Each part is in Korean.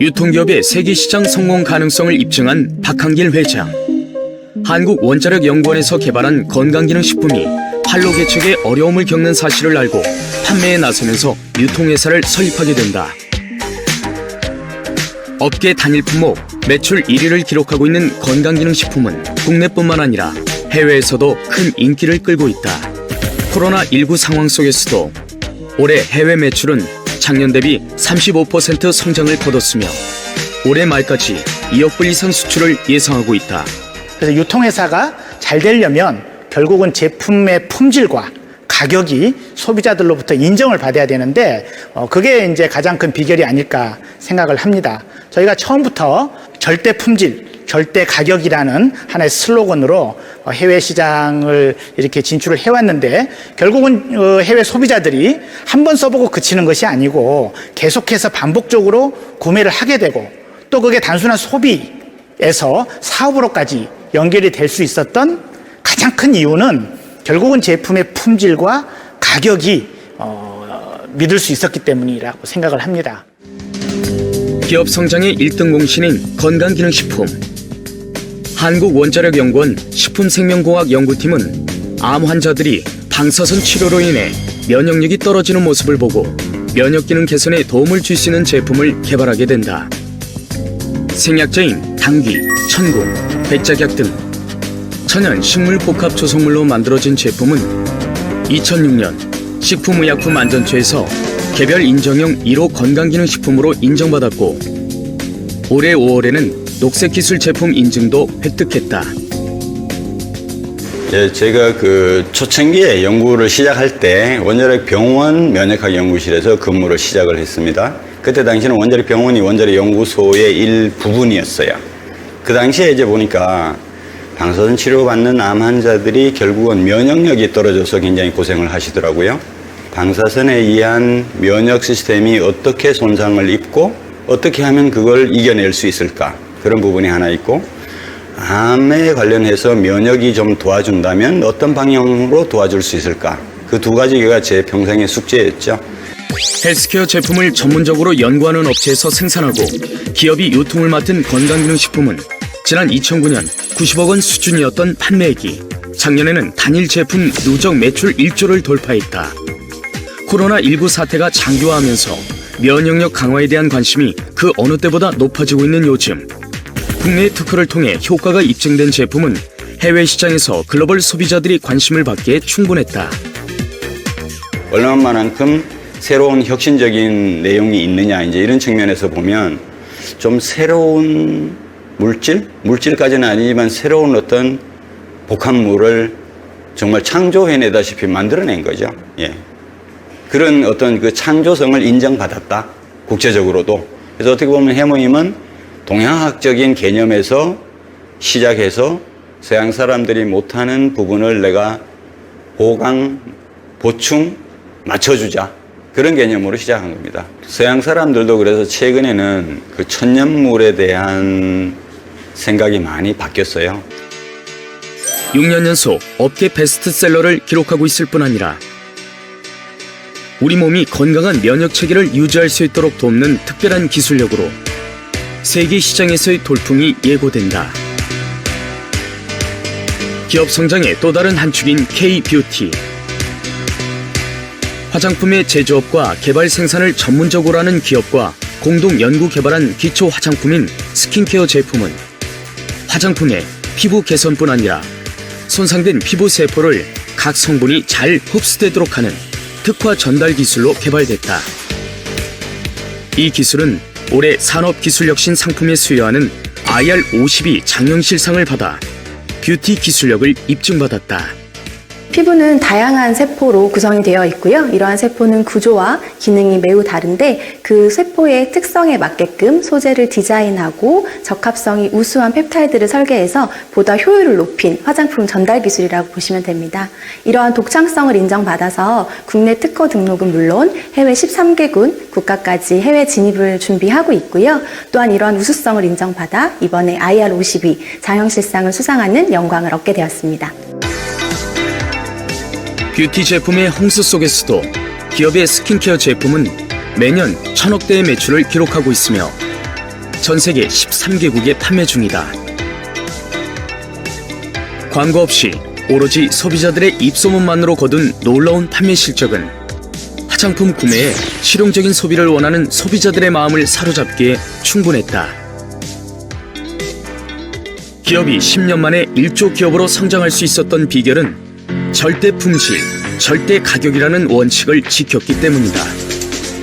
유통기업의 세계시장 성공 가능성을 입증한 박한길 회장. 한국원자력연구원에서 개발한 건강기능식품이 판로 개척에 어려움을 겪는 사실을 알고 판매에 나서면서 유통회사를 설립하게 된다. 업계 단일 품목 매출 1위를 기록하고 있는 건강기능식품은 국내뿐만 아니라 해외에서도 큰 인기를 끌고 있다. 코로나19 상황 속에서도 올해 해외 매출은 작년 대비 35% 성장을 거뒀으며 올해 말까지 2억 불 이상 수출을 예상하고 있다. 그래서 유통회사가 잘 되려면 결국은 제품의 품질과 가격이 소비자들로부터 인정을 받아야 되는데 그게 이제 가장 큰 비결이 아닐까 생각을 합니다. 저희가 처음부터 절대 품질, 절대 가격이라는 하나의 슬로건으로 해외 시장을 이렇게 진출을 해왔는데 결국은 해외 소비자들이 한 번 써보고 그치는 것이 아니고 계속해서 반복적으로 구매를 하게 되고 또 그게 단순한 소비에서 사업으로까지 연결이 될 수 있었던 가장 큰 이유는 결국은 제품의 품질과 가격이 믿을 수 있었기 때문이라고 생각을 합니다. 기업 성장의 1등 공신인 건강기능식품. 한국원자력연구원 식품생명공학연구팀은 암 환자들이 방사선 치료로 인해 면역력이 떨어지는 모습을 보고 면역기능 개선에 도움을 줄 수 있는 제품을 개발하게 된다. 생약제인 당귀, 천국, 백작약 등 천연 식물 복합 조성물로 만들어진 제품은 2006년 식품의약품안전처에서 개별 인정형 1호 건강기능식품으로 인정받았고 올해 5월에는 녹색기술 제품 인증도 획득했다. 제가 초창기에 연구를 시작할 때 원자력 병원 면역학 연구실에서 근무를 시작을 했습니다. 그때 당시는 원자력 병원이 원자력 연구소의 일부분이었어요. 그 당시에 이제 보니까 방사선 치료받는 암 환자들이 결국은 면역력이 떨어져서 굉장히 고생을 하시더라고요. 방사선에 의한 면역 시스템이 어떻게 손상을 입고 어떻게 하면 그걸 이겨낼 수 있을까? 그런 부분이 하나 있고 암에 관련해서 면역이 좀 도와준다면 어떤 방향으로 도와줄 수 있을까? 그 두 가지가 제 평생의 숙제였죠. 헬스케어 제품을 전문적으로 연구하는 업체에서 생산하고 기업이 유통을 맡은 건강기능식품은 지난 2009년 90억 원 수준이었던 판매액이 작년에는 단일 제품 누적 매출 1조를 돌파했다. 코로나19 사태가 장기화하면서 면역력 강화에 대한 관심이 그 어느 때보다 높아지고 있는 요즘 국내 특허를 통해 효과가 입증된 제품은 해외 시장에서 글로벌 소비자들이 관심을 받기에 충분했다. 얼마만큼 새로운 혁신적인 내용이 있느냐 이제 이런 측면에서 보면 좀 새로운 물질까지는 아니지만 새로운 어떤 복합물을 정말 창조해내다시피 만들어낸 거죠. 예. 그런 어떤 그 창조성을 인정받았다. 국제적으로도. 그래서 어떻게 보면 해모임은 동양학적인 개념에서 시작해서 서양 사람들이 못하는 부분을 내가 보강, 보충, 맞춰주자. 그런 개념으로 시작한 겁니다. 서양 사람들도 그래서 최근에는 그 천연물에 대한 생각이 많이 바뀌었어요. 6년 연속 업계 베스트셀러를 기록하고 있을 뿐 아니라 우리 몸이 건강한 면역 체계를 유지할 수 있도록 돕는 특별한 기술력으로 세계 시장에서의 돌풍이 예고된다. 기업 성장의 또 다른 한 축인 K-뷰티. 화장품의 제조업과 개발 생산을 전문적으로 하는 기업과 공동 연구 개발한 기초 화장품인 스킨케어 제품은 화장품의 피부 개선뿐 아니라 손상된 피부 세포를 각 성분이 잘 흡수되도록 하는 특화 전달 기술로 개발됐다. 이 기술은 올해 산업기술혁신 상품에 수여하는 IR52 장영실상을 받아 뷰티 기술력을 입증받았다. 피부는 다양한 세포로 구성이 되어 있고요. 이러한 세포는 구조와 기능이 매우 다른데 그 세포의 특성에 맞게끔 소재를 디자인하고 적합성이 우수한 펩타이드를 설계해서 보다 효율을 높인 화장품 전달 기술이라고 보시면 됩니다. 이러한 독창성을 인정받아서 국내 특허 등록은 물론 해외 13개국 국가까지 해외 진입을 준비하고 있고요. 또한 이러한 우수성을 인정받아 이번에 IR52 장영실상을 수상하는 영광을 얻게 되었습니다. 뷰티 제품의 홍수 속에서도 기업의 스킨케어 제품은 매년 1,000억대의 매출을 기록하고 있으며 전 세계 13개국에 판매 중이다. 광고 없이 오로지 소비자들의 입소문만으로 거둔 놀라운 판매 실적은 화장품 구매에 실용적인 소비를 원하는 소비자들의 마음을 사로잡기에 충분했다. 기업이 10년 만에 1조 기업으로 성장할 수 있었던 비결은 절대 품질, 절대 가격이라는 원칙을 지켰기 때문이다.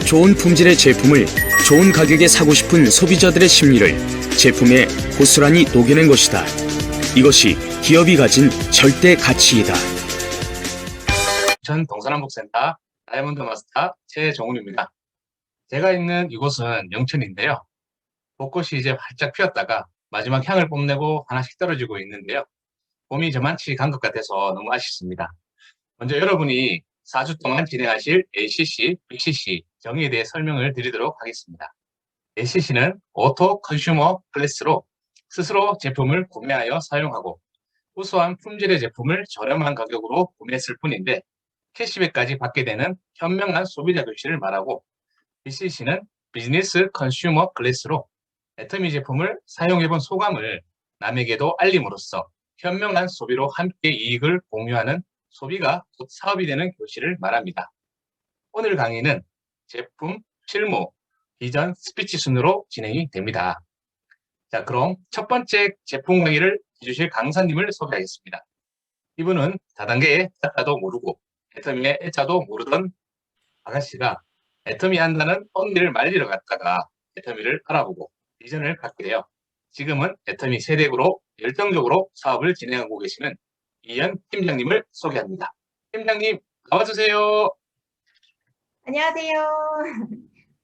좋은 품질의 제품을 좋은 가격에 사고 싶은 소비자들의 심리를 제품에 고스란히 녹여낸 것이다. 이것이 기업이 가진 절대 가치이다. 전 동서남북센터 다이아몬드 마스터 최정훈입니다. 제가 있는 이곳은 영천인데요. 벚꽃이 이제 활짝 피었다가 마지막 향을 뽐내고 하나씩 떨어지고 있는데요. 봄이 저만치 간 것 같아서 너무 아쉽습니다. 먼저 여러분이 4주 동안 진행하실 ACC, BCC 정의에 대해 설명을 드리도록 하겠습니다. ACC는 오토 컨슈머 클래스로 스스로 제품을 구매하여 사용하고 우수한 품질의 제품을 저렴한 가격으로 구매했을 뿐인데 캐시백까지 받게 되는 현명한 소비자 교실을 말하고, BCC는 비즈니스 컨슈머 클래스로 애터미 제품을 사용해본 소감을 남에게도 알림으로써 현명한 소비로 함께 이익을 공유하는 소비가 곧 사업이 되는 교실을 말합니다. 오늘 강의는 제품, 실무, 비전, 스피치 순으로 진행이 됩니다. 자, 그럼 첫 번째 제품 강의를 해주실 강사님을 소개하겠습니다. 이분은 다단계의 자자도 모르고 애터미의 애자도 모르던 아가씨가 애터미 한다는 언니를 말리러 갔다가 애터미를 알아보고 비전을 갖게 되어 지금은 애터미 세대구로 열정적으로 사업을 진행하고 계시는 이현 팀장님을 소개합니다. 팀장님 나와주세요. 안녕하세요.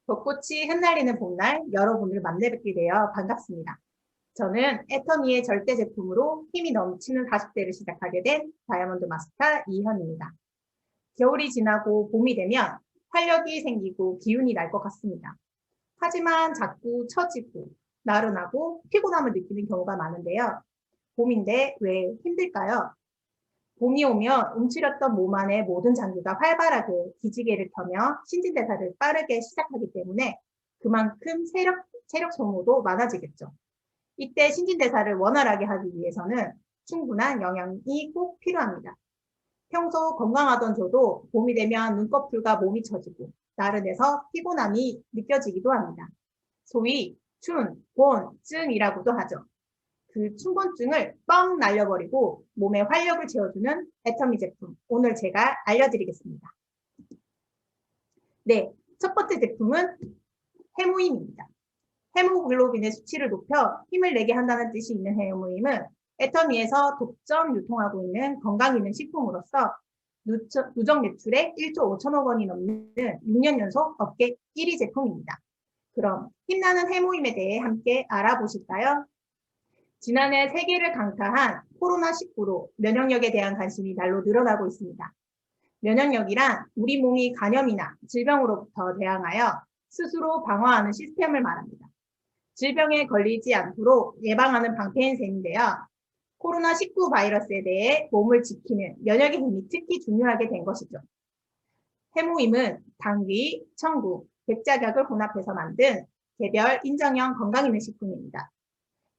벚꽃이 흩날리는 봄날 여러분을 만나 뵙게 되어 반갑습니다. 저는 애터미의 절대 제품으로 힘이 넘치는 40대를 시작하게 된 다이아몬드 마스터 이현입니다. 겨울이 지나고 봄이 되면 활력이 생기고 기운이 날 것 같습니다. 하지만 자꾸 처지고 나른하고 피곤함을 느끼는 경우가 많은데요. 봄인데 왜 힘들까요? 봄이 오면 움츠렸던 몸 안의 모든 장기가 활발하게 기지개를 켜며 신진대사를 빠르게 시작하기 때문에 그만큼 체력 소모도 많아지겠죠. 이때 신진대사를 원활하게 하기 위해서는 충분한 영양이 꼭 필요합니다. 평소 건강하던 저도 봄이 되면 눈꺼풀과 몸이 처지고 나른해서 피곤함이 느껴지기도 합니다. 소위 춘곤증이라고도 하죠. 그 춘곤증을 뻥 날려버리고 몸에 활력을 채워주는 애터미 제품, 오늘 제가 알려드리겠습니다. 네, 첫 번째 제품은 해모임입니다. 헤모글로빈의 수치를 높여 힘을 내게 한다는 뜻이 있는 해모임은 애터미에서 독점 유통하고 있는 건강기능식품으로서 누적 매출의 1조 5천억 원이 넘는 6년 연속 업계 1위 제품입니다. 그럼 힘나는 해모임에 대해 함께 알아보실까요? 지난해 세계를 강타한 코로나19로 면역력에 대한 관심이 날로 늘어나고 있습니다. 면역력이란 우리 몸이 감염이나 질병으로부터 대항하여 스스로 방어하는 시스템을 말합니다. 질병에 걸리지 않도록 예방하는 방패인셈인데요. 코로나19 바이러스에 대해 몸을 지키는 면역의 힘이 특히 중요하게 된 것이죠. 해모임은 당귀, 청구, 백작약을 혼합해서 만든 개별 인정형 건강기능식품입니다.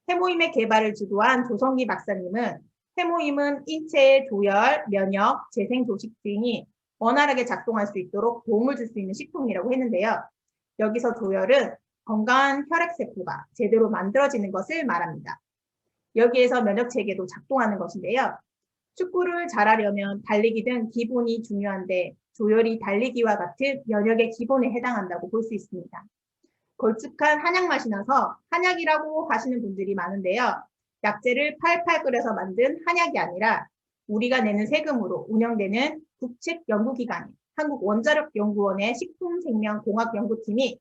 해모임의 개발을 주도한 조성기 박사님은 해모임은 인체의 조혈, 면역, 재생조직 등이 원활하게 작동할 수 있도록 도움을 줄 수 있는 식품이라고 했는데요. 여기서 조혈은 건강한 혈액세포가 제대로 만들어지는 것을 말합니다. 여기에서 면역체계도 작동하는 것인데요. 축구를 잘하려면 달리기 등 기본이 중요한데 조혈이 달리기와 같은 면역의 기본에 해당한다고 볼 수 있습니다. 걸쭉한 한약 맛이 나서 한약이라고 하시는 분들이 많은데요. 약재를 팔팔 끓여서 만든 한약이 아니라 우리가 내는 세금으로 운영되는 국책연구기관 한국원자력연구원의 식품생명공학연구팀이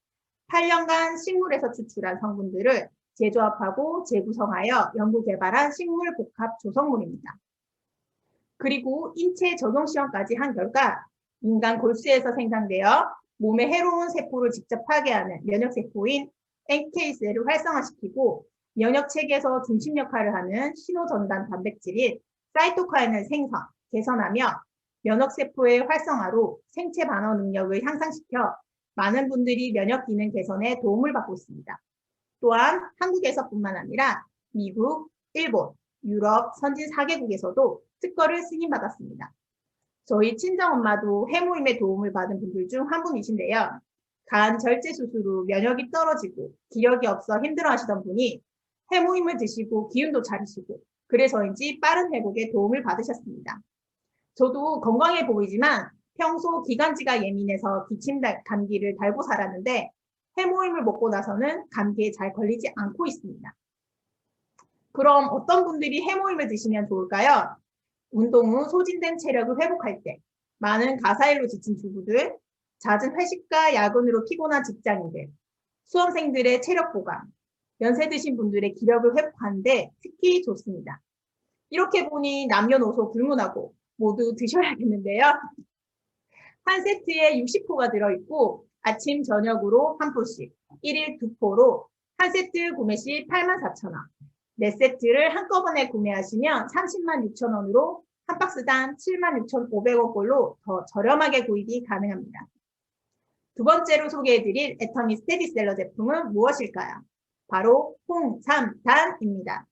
8년간 식물에서 추출한 성분들을 재조합하고 재구성하여 연구개발한 식물복합 조성물입니다. 그리고 인체 적용시험까지 한 결과 인간 골수에서 생산되어 몸에 해로운 세포를 직접 파괴하는 면역세포인 NK셀을 활성화시키고 면역체계에서 중심 역할을 하는 신호전달 단백질인 사이토카인을 생성, 개선하며 면역세포의 활성화로 생체 반어 능력을 향상시켜 많은 분들이 면역 기능 개선에 도움을 받고 있습니다. 또한 한국에서뿐만 아니라 미국, 일본, 유럽 선진 4개국에서도 특허를 승인받았습니다. 저희 친정엄마도 해모임의 도움을 받은 분들 중 한 분이신데요. 간 절제 수술 후 면역이 떨어지고 기력이 없어 힘들어하시던 분이 해모임을 드시고 기운도 차리시고 그래서인지 빠른 회복에 도움을 받으셨습니다. 저도 건강해 보이지만 평소 기관지가 예민해서 기침 감기를 달고 살았는데 해모임을 먹고 나서는 감기에 잘 걸리지 않고 있습니다. 그럼 어떤 분들이 해모임을 드시면 좋을까요? 운동 후 소진된 체력을 회복할 때, 많은 가사일로 지친 주부들, 잦은 회식과 야근으로 피곤한 직장인들, 수험생들의 체력 보강, 연세 드신 분들의 기력을 회복하는데 특히 좋습니다. 이렇게 보니 남녀노소 불문하고 모두 드셔야겠는데요. 한 세트에 60포가 들어있고 아침 저녁으로 한 포씩 1일 2포로 한 세트 구매 시 84,000원, 4세트를 한꺼번에 구매하시면 306,000원으로 한 박스당 76,500원꼴로 더 저렴하게 구입이 가능합니다. 두 번째로 소개해드릴 애터미 스테디셀러 제품은 무엇일까요? 바로 홍삼단입니다.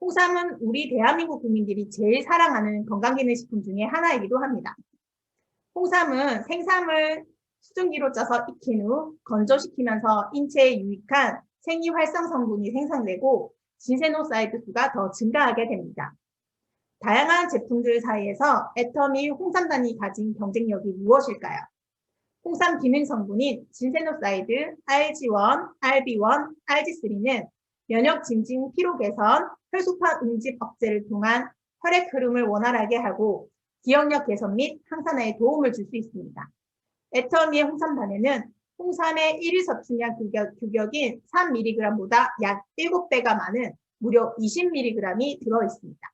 홍삼은 우리 대한민국 국민들이 제일 사랑하는 건강기능식품 중에 하나이기도 합니다. 홍삼은 생삼을 수증기로 쪄서 익힌 후 건조시키면서 인체에 유익한 생리활성 성분이 생성되고 진세노사이드 수가 더 증가하게 됩니다. 다양한 제품들 사이에서 애터미 홍삼단이 가진 경쟁력이 무엇일까요? 홍삼 기능 성분인 진세노사이드, RG1, RB1, RG3는 면역 증진, 피로 개선, 혈소판 응집 억제를 통한 혈액 흐름을 원활하게 하고 기억력 개선 및 항산화에 도움을 줄 수 있습니다. 애터미의 홍삼단에는 홍삼의 1일 섭취량 규격인 3mg보다 약 7배가 많은 무려 20mg이 들어있습니다.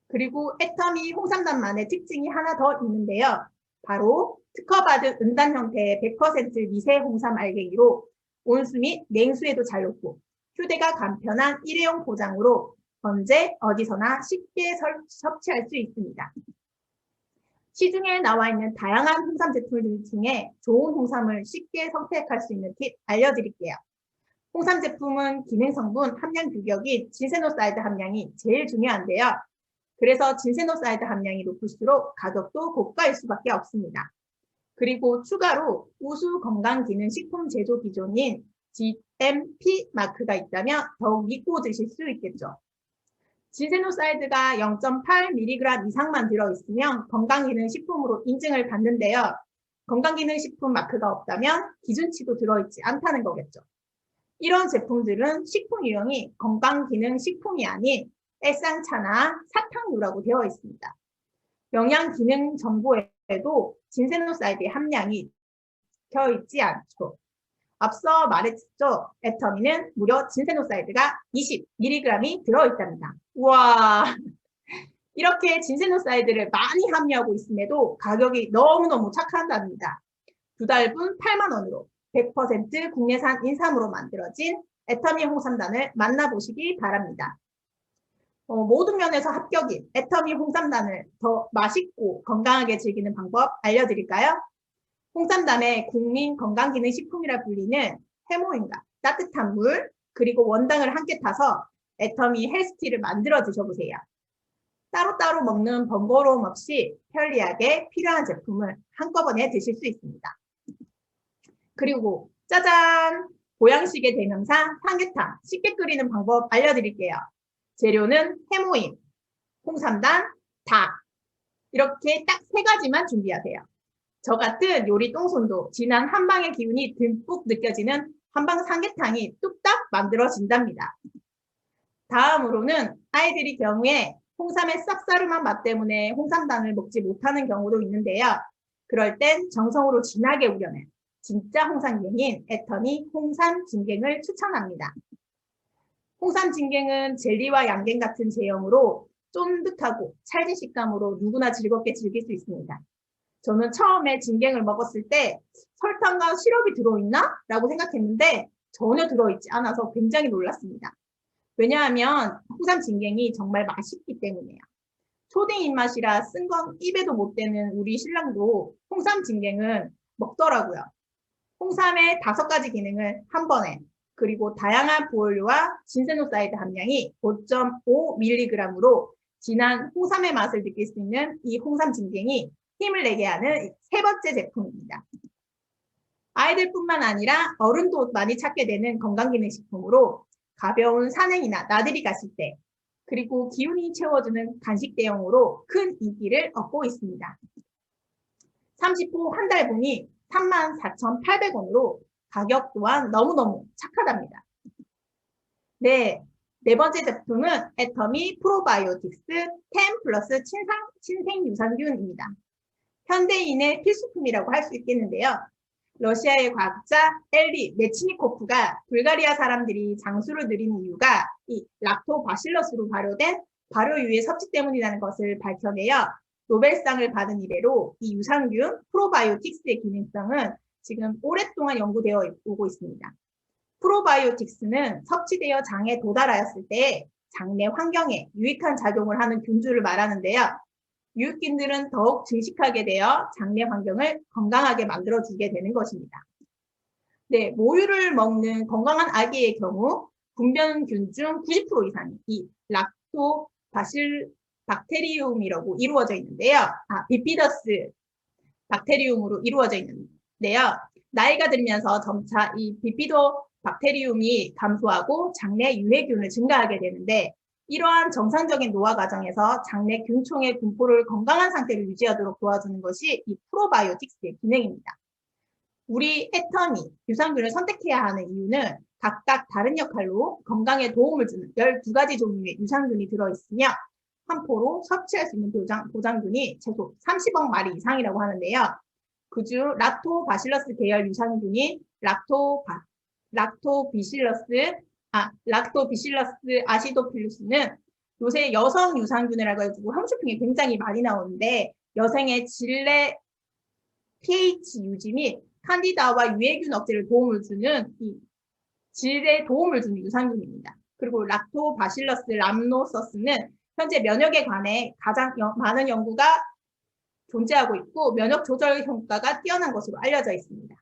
그리고 애터미 홍삼단만의 특징이 하나 더 있는데요. 바로 특허받은 은단 형태의 100% 미세 홍삼 알갱이로 온수 및 냉수에도 잘 녹고 휴대가 간편한 일회용 포장으로 언제 어디서나 쉽게 섭취할 수 있습니다. 시중에 나와 있는 다양한 홍삼 제품들 중에 좋은 홍삼을 쉽게 선택할 수 있는 팁 알려드릴게요. 홍삼 제품은 기능성분 함량 규격인 진세노사이드 함량이 제일 중요한데요. 그래서 진세노사이드 함량이 높을수록 가격도 고가일 수밖에 없습니다. 그리고 추가로 우수 건강기능식품 제조 기종인 GMP 마크가 있다면 더욱 믿고 드실 수 있겠죠. 진세노사이드가 0.8mg 이상만 들어있으면 건강기능식품으로 인증을 받는데요. 건강기능식품 마크가 없다면 기준치도 들어있지 않다는 거겠죠. 이런 제품들은 식품 유형이 건강기능식품이 아닌 일상차나 사탕류라고 되어 있습니다. 영양기능 정보에도 진세노사이드의 함량이 적혀 있지 않죠. 앞서 말했죠. 애터미는 무려 진세노사이드가 20mg이 들어있답니다. 우와, 이렇게 진세노사이드를 많이 함유하고 있음에도 가격이 너무너무 착한답니다. 2달분 8만원으로 100% 국내산 인삼으로 만들어진 애터미 홍삼단을 만나보시기 바랍니다. 모든 면에서 합격인 애터미 홍삼단을 더 맛있고 건강하게 즐기는 방법 알려드릴까요? 홍삼단의 국민 건강기능식품이라 불리는 해모임과 따뜻한 물 그리고 원당을 함께 타서 애터미 헬스티를 만들어 드셔보세요. 따로따로 먹는 번거로움 없이 편리하게 필요한 제품을 한꺼번에 드실 수 있습니다. 그리고 짜잔! 보양식의 대명사 삼계탕 쉽게 끓이는 방법 알려드릴게요. 재료는 해모임, 홍삼단, 닭 이렇게 딱 3가지만 준비하세요. 저 같은 요리 똥손도 진한 한방의 기운이 듬뿍 느껴지는 한방 삼계탕이 뚝딱 만들어진답니다. 다음으로는 아이들이 경우에 홍삼의 쌉싸름한 맛 때문에 홍삼단을 먹지 못하는 경우도 있는데요. 그럴 땐 정성으로 진하게 우려낸 진짜 홍삼갱인 애터미 홍삼 진갱을 추천합니다. 홍삼 진갱은 젤리와 양갱 같은 제형으로 쫀득하고 찰진 식감으로 누구나 즐겁게 즐길 수 있습니다. 저는 처음에 진갱을 먹었을 때 설탕과 시럽이 들어있나? 라고 생각했는데 전혀 들어있지 않아서 굉장히 놀랐습니다. 왜냐하면 홍삼 진갱이 정말 맛있기 때문이에요. 초딩 입맛이라 쓴 건 입에도 못 대는 우리 신랑도 홍삼 진갱은 먹더라고요. 홍삼의 5가지 기능을 한 번에 그리고 다양한 부원료와 진세노사이드 함량이 5.5mg으로 진한 홍삼의 맛을 느낄 수 있는 이 홍삼 진갱이 힘을 내게 하는 세 번째 제품입니다. 아이들뿐만 아니라 어른도 많이 찾게 되는 건강기능식품으로 가벼운 산행이나 나들이 갔을 때, 그리고 기운이 채워주는 간식 대용으로 큰 인기를 얻고 있습니다. 30호 한 달분이 34,800원으로 가격 또한 너무너무 착하답니다. 네, 네 번째 제품은 애터미 프로바이오틱스 10+ 친생유산균입니다. 현대인의 필수품이라고 할 수 있겠는데요. 러시아의 과학자 엘리 메치니코프가 불가리아 사람들이 장수를 누리는 이유가 이 락토바실러스로 발효된 발효유의 섭취 때문이라는 것을 밝혀내어 노벨상을 받은 이래로 이 유산균 프로바이오틱스의 기능성은 지금 오랫동안 연구되어 오고 있습니다. 프로바이오틱스는 섭취되어 장에 도달하였을 때 장내 환경에 유익한 작용을 하는 균주를 말하는데요. 유익균들은 더욱 증식하게 되어 장내 환경을 건강하게 만들어주게 되는 것입니다. 네, 모유를 먹는 건강한 아기의 경우 분변균 중 90% 이상이 이 락토박테리움이라고 이루어져 있는데요. 비피더스 박테리움으로 이루어져 있는데요. 나이가 들면서 점차 이 비피도 박테리움이 감소하고 장내 유해균을 증가하게 되는데, 이러한 정상적인 노화 과정에서 장내 균총의 분포를 건강한 상태를 유지하도록 도와주는 것이 이 프로바이오틱스의 기능입니다. 우리 애터미 유산균을 선택해야 하는 이유는 각각 다른 역할로 건강에 도움을 주는 12가지 종류의 유산균이 들어있으며 한 포로 섭취할 수 있는 보장균이 최소 30억 마리 이상이라고 하는데요. 그중 락토바실러스 계열 유산균인 락토비실러스 아시도필루스는 요새 여성 유산균이라고 해가지고 홈쇼핑에 굉장히 많이 나오는데, 여성의 질내 pH 유지 및 칸디다와 유해균 억제를 도움을 주는 질에 도움을 주는 유산균입니다. 그리고 락토바실러스 람노서스는 현재 면역에 관해 가장 많은 연구가 존재하고 있고 면역 조절 효과가 뛰어난 것으로 알려져 있습니다.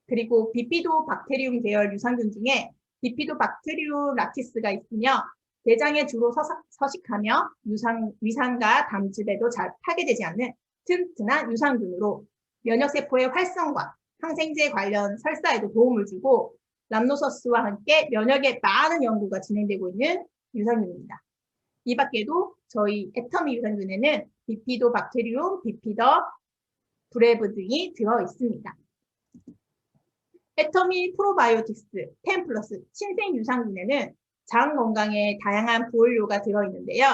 그리고 비피도박테리움 계열 유산균 중에 비피도박테리움 라티스가 있으며 대장에 주로 서식하며 위산과 담즙에도 잘 파괴되지 않는 튼튼한 유산균으로 면역세포의 활성과 항생제 관련 설사에도 도움을 주고 람노서스와 함께 면역에 많은 연구가 진행되고 있는 유산균입니다. 이 밖에도 저희 애터미 유산균에는 비피도박테리움, 비피더, 브레브 등이 들어 있습니다. 애터미 프로바이오틱스 10+ 친생유산균에는 장 건강에 다양한 부원료가 들어있는데요.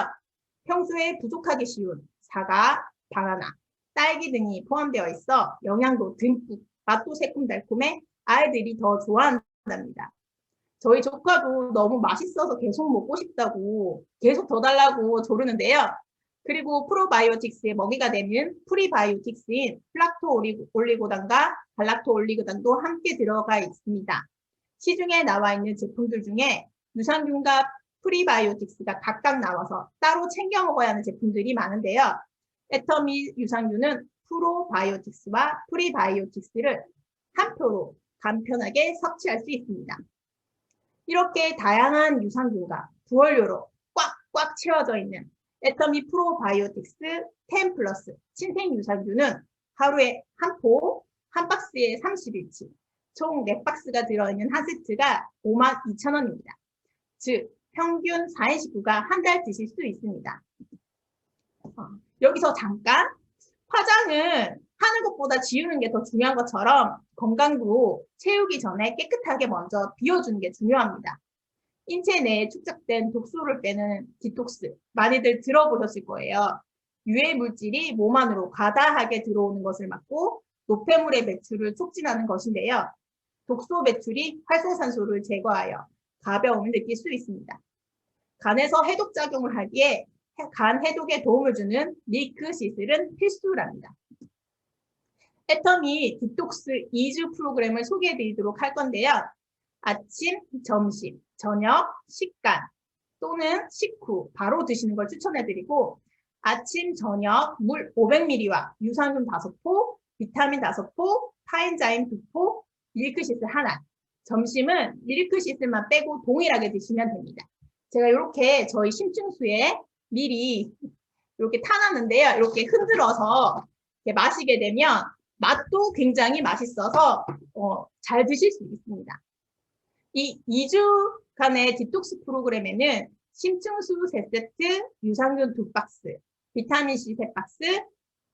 평소에 부족하기 쉬운 사과, 바나나, 딸기 등이 포함되어 있어 영양도 듬뿍, 맛도 새콤달콤해 아이들이 더 좋아한답니다. 저희 조카도 너무 맛있어서 계속 먹고 싶다고 계속 더 달라고 조르는데요. 그리고 프로바이오틱스의 먹이가 되는 프리바이오틱스인 플락토올리고당과 갈락토올리고당도 함께 들어가 있습니다. 시중에 나와 있는 제품들 중에 유산균과 프리바이오틱스가 각각 나와서 따로 챙겨 먹어야 하는 제품들이 많은데요. 애터미 유산균은 프로바이오틱스와 프리바이오틱스를 한 표로 간편하게 섭취할 수 있습니다. 이렇게 다양한 유산균과 부원료로 꽉꽉 채워져 있는 애터미 프로바이오틱스 10+ 친생유산균은 하루에 한 박스에 30일치, 총 4박스가 들어있는 한 세트가 52,000원입니다. 즉, 평균 4인 식구가 한 달 드실 수 있습니다. 여기서 잠깐, 화장은 하는 것보다 지우는 게 더 중요한 것처럼 건강도 채우기 전에 깨끗하게 먼저 비워주는 게 중요합니다. 인체 내에 축적된 독소를 빼는 디톡스, 많이들 들어보셨을 거예요. 유해 물질이 몸 안으로 과다하게 들어오는 것을 막고 노폐물의 배출을 촉진하는 것인데요. 독소 배출이 활성산소를 제거하여 가벼움을 느낄 수 있습니다. 간에서 해독작용을 하기에 간 해독에 도움을 주는 밀크 시슬은 필수랍니다. 애터미 디톡스 2주 프로그램을 소개해 드리도록 할 건데요. 아침, 점심, 저녁, 식간 또는 식후 바로 드시는 걸 추천해 드리고, 아침, 저녁 물 500ml와 유산균 5포, 비타민 5포, 파엔자임 2포, 밀크시슬 하나, 점심은 밀크시슬만 빼고 동일하게 드시면 됩니다. 제가 이렇게 저희 심층수에 미리 이렇게 타놨는데요. 이렇게 흔들어서 이렇게 마시게 되면 맛도 굉장히 맛있어서 잘 드실 수 있습니다. 이 2주간의 디톡스 프로그램에는 심층수 3세트, 유산균 2박스, 비타민C 3박스,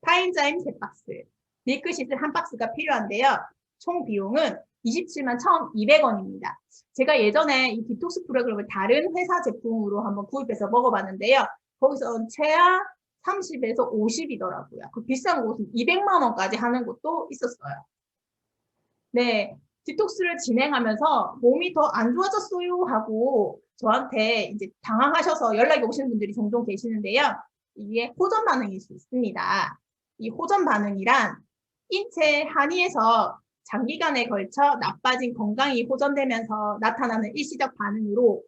파인자임 3박스, 밀크시슬 1박스가 필요한데요. 총 비용은 27만 1,200원입니다. 제가 예전에 이 디톡스 프로그램을 다른 회사 제품으로 한번 구입해서 먹어봤는데요. 거기서 최하 30에서 50이더라고요. 그 비싼 곳은 200만 원까지 하는 곳도 있었어요. 네, 디톡스를 진행하면서 몸이 더 안 좋아졌어요 하고 저한테 이제 당황하셔서 연락이 오시는 분들이 종종 계시는데요. 이게 호전 반응일 수 있습니다. 이 호전 반응이란 인체 한의에서 장기간에 걸쳐 나빠진 건강이 호전되면서 나타나는 일시적 반응으로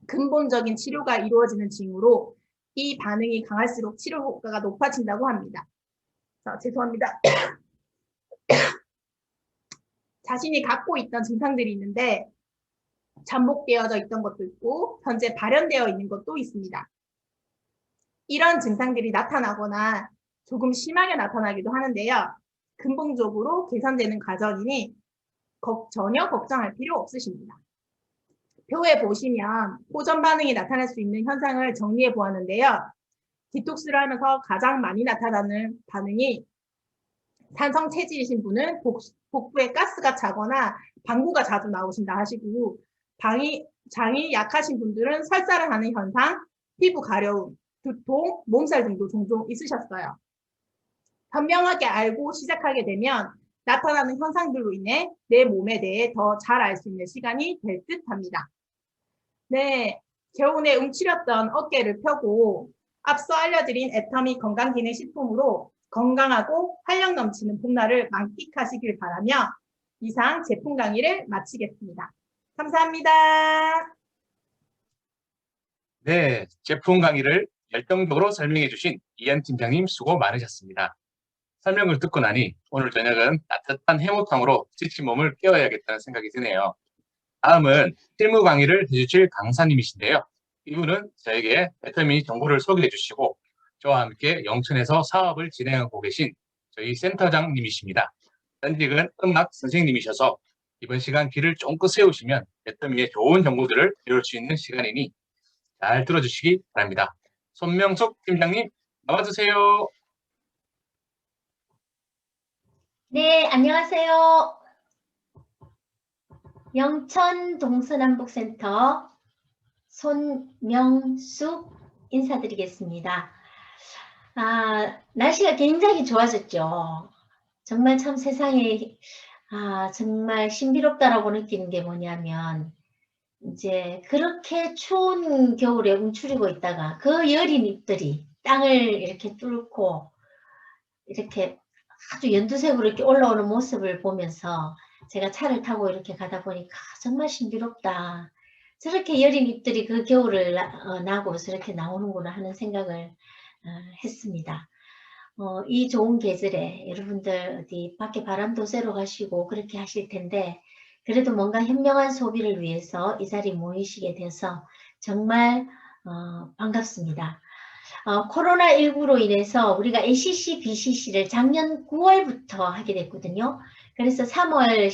근본적인 치료가 이루어지는 징후로 이 반응이 강할수록 치료 효과가 높아진다고 합니다. 자, 죄송합니다. 자신이 갖고 있던 증상들이 있는데 잠복되어져 있던 것도 있고 현재 발현되어 있는 것도 있습니다. 이런 증상들이 나타나거나 조금 심하게 나타나기도 하는데요. 근본적으로 개선되는 과정이니 전혀 걱정할 필요 없으십니다. 표에 보시면 호전 반응이 나타날 수 있는 현상을 정리해 보았는데요. 디톡스를 하면서 가장 많이 나타나는 반응이 산성 체질이신 분은 복부에 가스가 차거나 방구가 자주 나오신다 하시고 장이 약하신 분들은 설사를 하는 현상, 피부 가려움, 두통, 몸살 등도 종종 있으셨어요. 현명하게 알고 시작하게 되면 나타나는 현상들로 인해 내 몸에 대해 더 잘 알 수 있는 시간이 될 듯합니다. 네, 겨우내 움츠렸던 어깨를 펴고 앞서 알려드린 애터미 건강기능식품으로 건강하고 활력 넘치는 봄날을 만끽하시길 바라며 이상 제품 강의를 마치겠습니다. 감사합니다. 네, 제품 강의를 열정적으로 설명해 주신 이한 팀장님 수고 많으셨습니다. 설명을 듣고 나니 오늘 저녁은 따뜻한 해모탕으로 지친 몸을 깨워야겠다는 생각이 드네요. 다음은 실무 강의를 해주실 강사님이신데요. 이분은 저에게 애터미 정보를 소개해 주시고 저와 함께 영천에서 사업을 진행하고 계신 저희 센터장님이십니다. 현직은 음악 선생님이셔서 이번 시간 귀를 쫑긋 세우시면 애터미의 좋은 정보들을 배울 수 있는 시간이니 잘 들어주시기 바랍니다. 손명숙 팀장님 나와주세요. 네, 안녕하세요. 영천 동서남북센터 손명숙 인사드리겠습니다. 날씨가 굉장히 좋아졌죠. 정말 참 세상에 정말 신비롭다라고 느끼는 게 뭐냐면 이제 그렇게 추운 겨울에 움츠리고 있다가 그 여린 잎들이 땅을 이렇게 뚫고 이렇게 아주 연두색으로 이렇게 올라오는 모습을 보면서 제가 차를 타고 이렇게 가다 보니까 정말 신비롭다. 저렇게 여린 잎들이 그 겨울을 나고 저렇게 나오는구나 하는 생각을 했습니다. 이 좋은 계절에 여러분들 어디 밖에 바람도 쐬러 가시고 그렇게 하실 텐데 그래도 뭔가 현명한 소비를 위해서 이 자리에 모이시게 돼서 정말 반갑습니다. 코로나19로 인해서 우리가 ACC, BCC를 작년 9월부터 하게 됐거든요. 그래서 3월에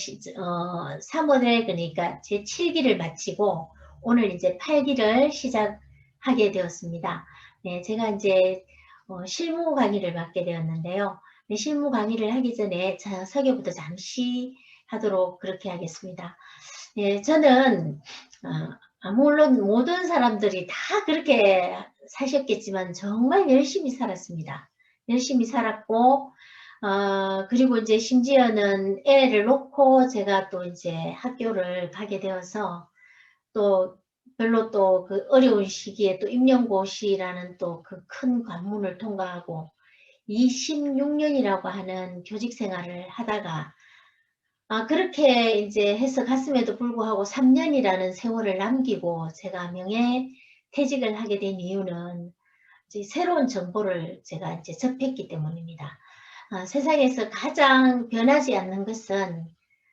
그러니까 제 7기를 마치고 오늘 이제 8기를 시작하게 되었습니다. 네, 제가 이제 실무 강의를 맡게 되었는데요. 네, 실무 강의를 하기 전에 설교부터 잠시 하도록 그렇게 하겠습니다. 네, 저는 물론 모든 사람들이 다 그렇게 사셨겠지만 정말 열심히 살았습니다. 열심히 살았고 그리고 이제 심지어는 애를 놓고 제가 또 이제 학교를 가게 되어서 또 별로 또 그 어려운 시기에 또 임용고시라는 또 그 큰 관문을 통과하고 26년이라고 하는 교직 생활을 하다가 그렇게 이제 해서 갔음에도 불구하고 3년이라는 세월을 남기고 제가 명예퇴직을 하게 된 이유는 이제 새로운 정보를 제가 이제 접했기 때문입니다. 세상에서 가장 변하지 않는 것은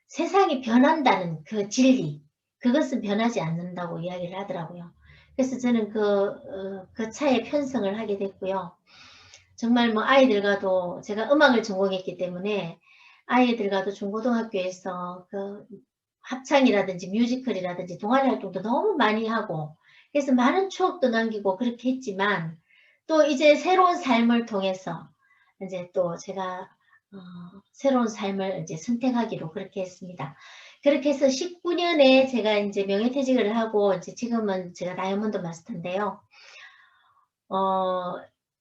세상이 변한다는 그 진리, 그것은 변하지 않는다고 이야기를 하더라고요. 그래서 저는 그 차에 편성을 하게 됐고요. 정말 뭐 아이들과도 제가 음악을 전공했기 때문에 아이들과도 중고등학교에서 그 합창이라든지 뮤지컬이라든지 동아리 활동도 너무 많이 하고 그래서 많은 추억도 남기고 그렇게 했지만 또 이제 새로운 삶을 통해서 이제 또 제가 새로운 삶을 이제 선택하기로 그렇게 했습니다. 그렇게 해서 19년에 제가 이제 명예퇴직을 하고 이제 지금은 제가 다이아몬드 마스터인데요.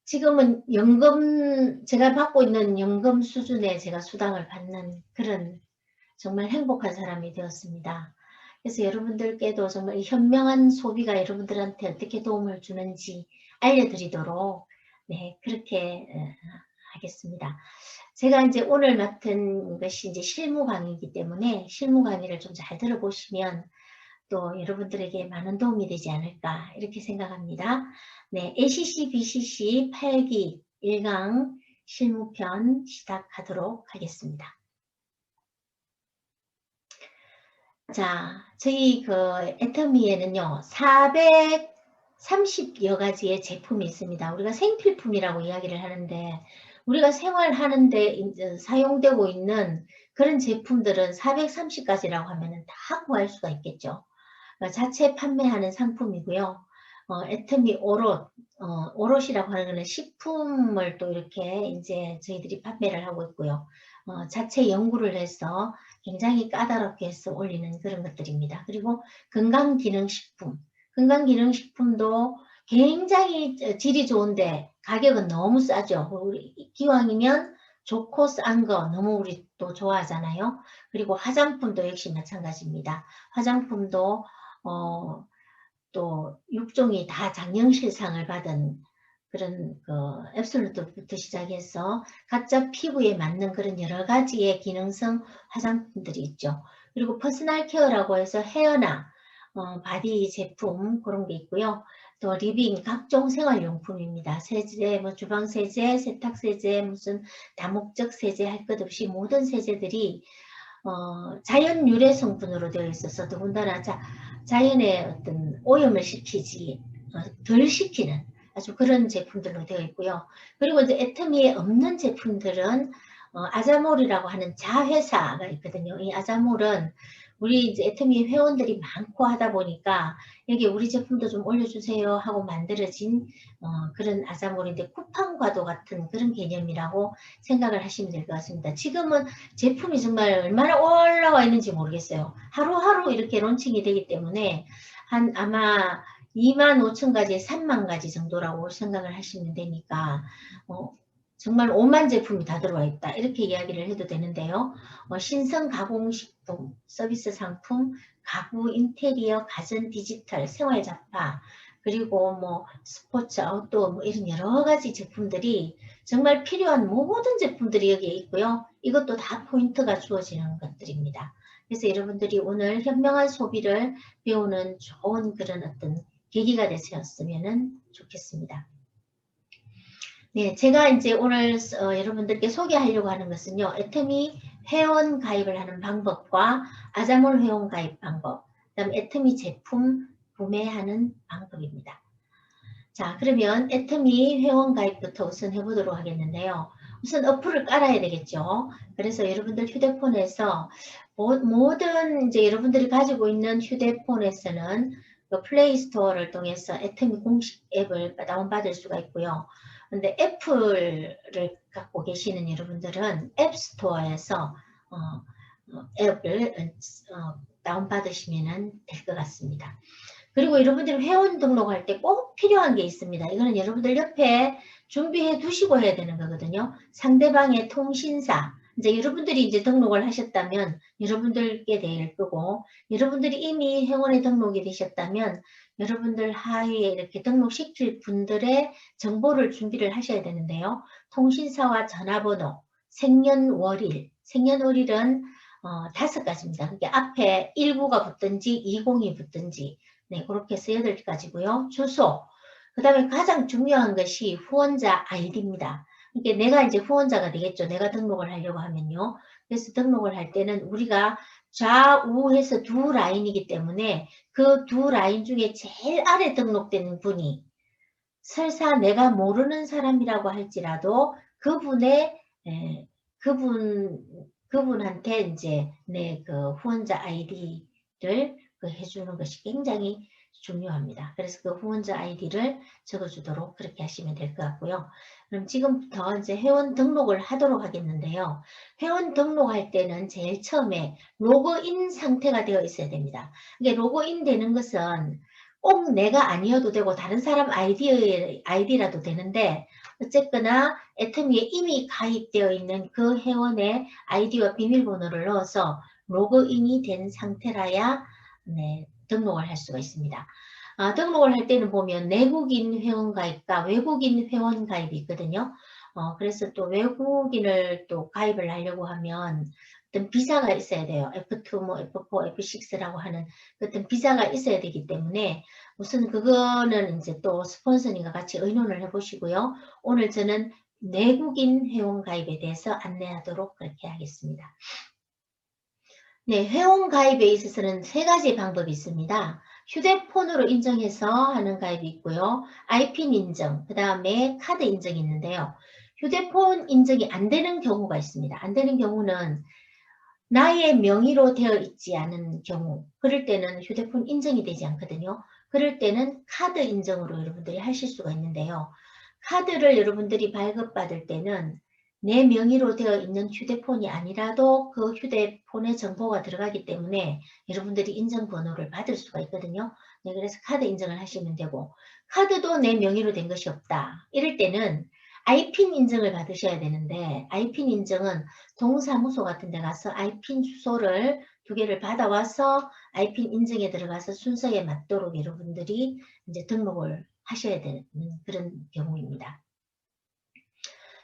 지금은 연금, 제가 받고 있는 연금 수준에 제가 수당을 받는 그런 정말 행복한 사람이 되었습니다. 그래서 여러분들께도 정말 현명한 소비가 여러분들한테 어떻게 도움을 주는지 알려드리도록 네, 그렇게 하겠습니다. 제가 이제 오늘 맡은 것이 이제 실무 강의이기 때문에 실무 강의를 좀 잘 들어보시면 또 여러분들에게 많은 도움이 되지 않을까 이렇게 생각합니다. 네, ACC, BCC 8기 1강 실무편 시작하도록 하겠습니다. 자, 저희 그 애터미에는요, 430여 가지의 제품이 있습니다. 우리가 생필품이라고 이야기를 하는데, 우리가 생활하는데 이제 사용되고 있는 그런 제품들은 430가지라고 하면 다 구할 수가 있겠죠. 자체 판매하는 상품이고요. 애터미 오롯, 오롯이라고 하는 것은 식품을 또 이렇게 이제 저희들이 판매를 하고 있고요. 자체 연구를 해서 굉장히 까다롭게 해서 올리는 그런 것들입니다. 그리고 건강기능식품, 건강기능식품도 굉장히 질이 좋은데 가격은 너무 싸죠. 우리 기왕이면 좋고 싼 거 너무 우리 또 좋아하잖아요. 그리고 화장품도 역시 마찬가지입니다. 화장품도 또 6종이 다 장영실상을 받은 그런 앱솔루트부터 시작해서 각자 피부에 맞는 그런 여러 가지의 기능성 화장품들이 있죠. 그리고 퍼스널 케어라고 해서 헤어나 바디 제품 그런 게 있고요. 또 리빙 각종 생활용품입니다. 세제, 뭐 주방세제, 세탁세제, 무슨 다목적 세제 할 것 없이 모든 세제들이 자연 유래 성분으로 되어 있어서 더군다나 자연의 어떤 오염을 시키지 덜 시키는 아주 그런 제품들로 되어 있고요. 그리고 이제 애터미에 없는 제품들은 아자몰이라고 하는 자회사가 있거든요. 이 아자몰은 우리 이제 애터미 회원들이 많고 하다 보니까 여기 우리 제품도 좀 올려주세요 하고 만들어진 그런 아자몰인데 쿠팡과도 같은 그런 개념이라고 생각을 하시면 될 것 같습니다. 지금은 제품이 정말 얼마나 올라와 있는지 모르겠어요. 하루하루 이렇게 론칭이 되기 때문에 한 아마 25,000가지, 30,000가지 정도라고 생각을 하시면 되니까 정말 5만 제품이 다 들어와 있다. 이렇게 이야기를 해도 되는데요. 신선 가공식품, 서비스 상품, 가구, 인테리어, 가전, 디지털, 생활 잡화, 그리고 뭐 스포츠, 아웃도어 뭐 이런 여러 가지 제품들이 정말 필요한 모든 제품들이 여기에 있고요. 이것도 다 포인트가 주어지는 것들입니다. 그래서 여러분들이 오늘 현명한 소비를 배우는 좋은 그런 어떤 계기가 되셨으면 좋겠습니다. 네, 제가 이제 오늘 여러분들께 소개하려고 하는 것은요. 애터미 회원 가입을 하는 방법과 아자몰 회원 가입 방법, 그다음 애터미 제품 구매하는 방법입니다. 자, 그러면 애터미 회원 가입부터 우선 해보도록 하겠는데요. 우선 어플을 깔아야 되겠죠. 그래서 여러분들 휴대폰에서 모든 이제 여러분들이 가지고 있는 휴대폰에서는 그 플레이스토어를 통해서 애터미 공식 앱을 다운받을 수가 있고요. 근데 애플을 갖고 계시는 여러분들은 앱스토어에서 앱을 다운받으시면 될 것 같습니다. 그리고 여러분들이 회원 등록할 때 꼭 필요한 게 있습니다. 이거는 여러분들 옆에 준비해 두시고 해야 되는 거거든요. 상대방의 통신사. 이제 여러분들이 이제 등록을 하셨다면 여러분들께 될 거고, 여러분들이 이미 회원에 등록이 되셨다면 여러분들 하위에 이렇게 등록시킬 분들의 정보를 준비를 하셔야 되는데요. 통신사와 전화번호, 생년월일. 생년월일은 5가지입니다. 그게 앞에 19가 붙든지 20이 붙든지 네, 그렇게 해서 8가지고요. 주소. 그 다음에 가장 중요한 것이 후원자 아이디입니다. 이게 내가 이제 후원자가 되겠죠. 내가 등록을 하려고 하면요. 그래서 등록을 할 때는 우리가 좌우해서 두 라인이기 때문에 그 두 라인 중에 제일 아래 등록된 분이 설사 내가 모르는 사람이라고 할지라도 그분의 그분한테 이제 내 그 후원자 아이디를 해주는 것이 굉장히 중요합니다. 그래서 그 후원자 아이디를 적어주도록 그렇게 하시면 될 것 같고요. 그럼 지금부터 이제 회원 등록을 하도록 하겠는데요. 회원 등록할 때는 제일 처음에 로그인 상태가 되어 있어야 됩니다. 이게 로그인 되는 것은 꼭 내가 아니어도 되고 다른 사람 아이디라도 되는데 어쨌거나 애터미에 이미 가입되어 있는 그 회원의 아이디와 비밀번호를 넣어서 로그인이 된 상태라야 등록을 할 수가 있습니다. 등록을 할 때는 보면 내국인 회원 가입과 외국인 회원 가입이 있거든요. 그래서 또 외국인을 또 가입을 하려고 하면 어떤 비자가 있어야 돼요. F2, 뭐 F4, F6라고 하는 어떤 비자가 있어야 되기 때문에 우선 그거는 이제 또 스폰서님과 같이 의논을 해보시고요. 오늘 저는 내국인 회원 가입에 대해서 안내하도록 그렇게 하겠습니다. 네, 회원 가입에 있어서는 세 가지 방법이 있습니다. 휴대폰으로 인정해서 하는 가입이 있고요. IPN 인정, 그 다음에 카드 인정이 있는데요. 휴대폰 인정이 안 되는 경우가 있습니다. 안 되는 경우는 나의 명의로 되어 있지 않은 경우, 그럴 때는 휴대폰 인정이 되지 않거든요. 그럴 때는 카드 인정으로 여러분들이 하실 수가 있는데요. 카드를 여러분들이 발급받을 때는 내 명의로 되어 있는 휴대폰이 아니라도 그 휴대폰에 정보가 들어가기 때문에 여러분들이 인정번호를 받을 수가 있거든요. 네, 그래서 카드 인정을 하시면 되고, 카드도 내 명의로 된 것이 없다. 이럴 때는 IPN 인정을 받으셔야 되는데, IPN 인정은 동사무소 같은 데 가서 IPN 주소를 2개를 받아와서 IPN 인정에 들어가서 순서에 맞도록 여러분들이 이제 등록을 하셔야 되는 그런 경우입니다.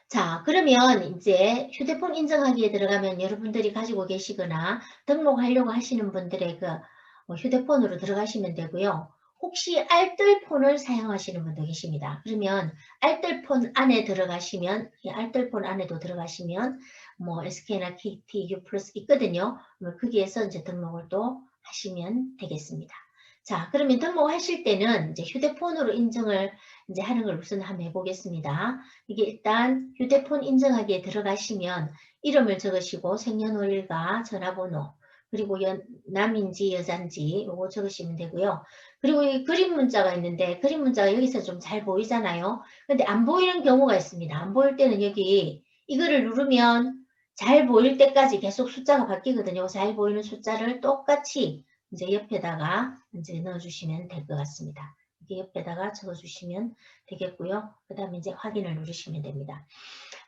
자, 그러면 이제 휴대폰 인정하기에 들어가면 여러분들이 가지고 계시거나 등록하려고 하시는 분들의 그 휴대폰으로 들어가시면 되고요. 혹시 알뜰폰을 사용하시는 분도 계십니다. 그러면 알뜰폰 안에 들어가시면, 이 알뜰폰 안에도 들어가시면 뭐 SK나 KT, U 플러스 있거든요. 거기에서 이제 등록을 또 하시면 되겠습니다. 자, 그러면 등록하실 때는 이제 휴대폰으로 인정을 이제 하는 걸 우선 한번 해보겠습니다. 이게 일단 휴대폰 인정하기에 들어가시면 이름을 적으시고 생년월일과 전화번호, 그리고 남인지 여잔지 요거 적으시면 되고요. 그리고 이 그림 문자가 있는데 그림 문자가 여기서 좀 잘 보이잖아요. 근데 안 보이는 경우가 있습니다. 안 보일 때는 여기 이거를 누르면 잘 보일 때까지 계속 숫자가 바뀌거든요. 잘 보이는 숫자를 똑같이 이제 옆에다가 이제 넣어주시면 될 것 같습니다. 이게 옆에다가 적어주시면 되겠고요. 그 다음에 이제 확인을 누르시면 됩니다.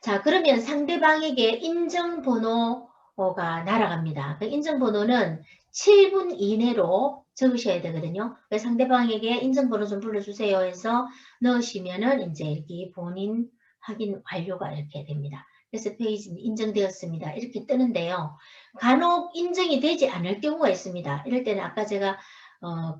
자, 그러면 상대방에게 인정번호가 날아갑니다. 그 인정번호는 7분 이내로 적으셔야 되거든요. 상대방에게 인정번호 좀 불러주세요 해서 넣으시면은 이제 이렇게 본인 확인 완료가 이렇게 됩니다. 그래서 페이지 인정되었습니다. 이렇게 뜨는데요. 간혹 인정이 되지 않을 경우가 있습니다. 이럴 때는 아까 제가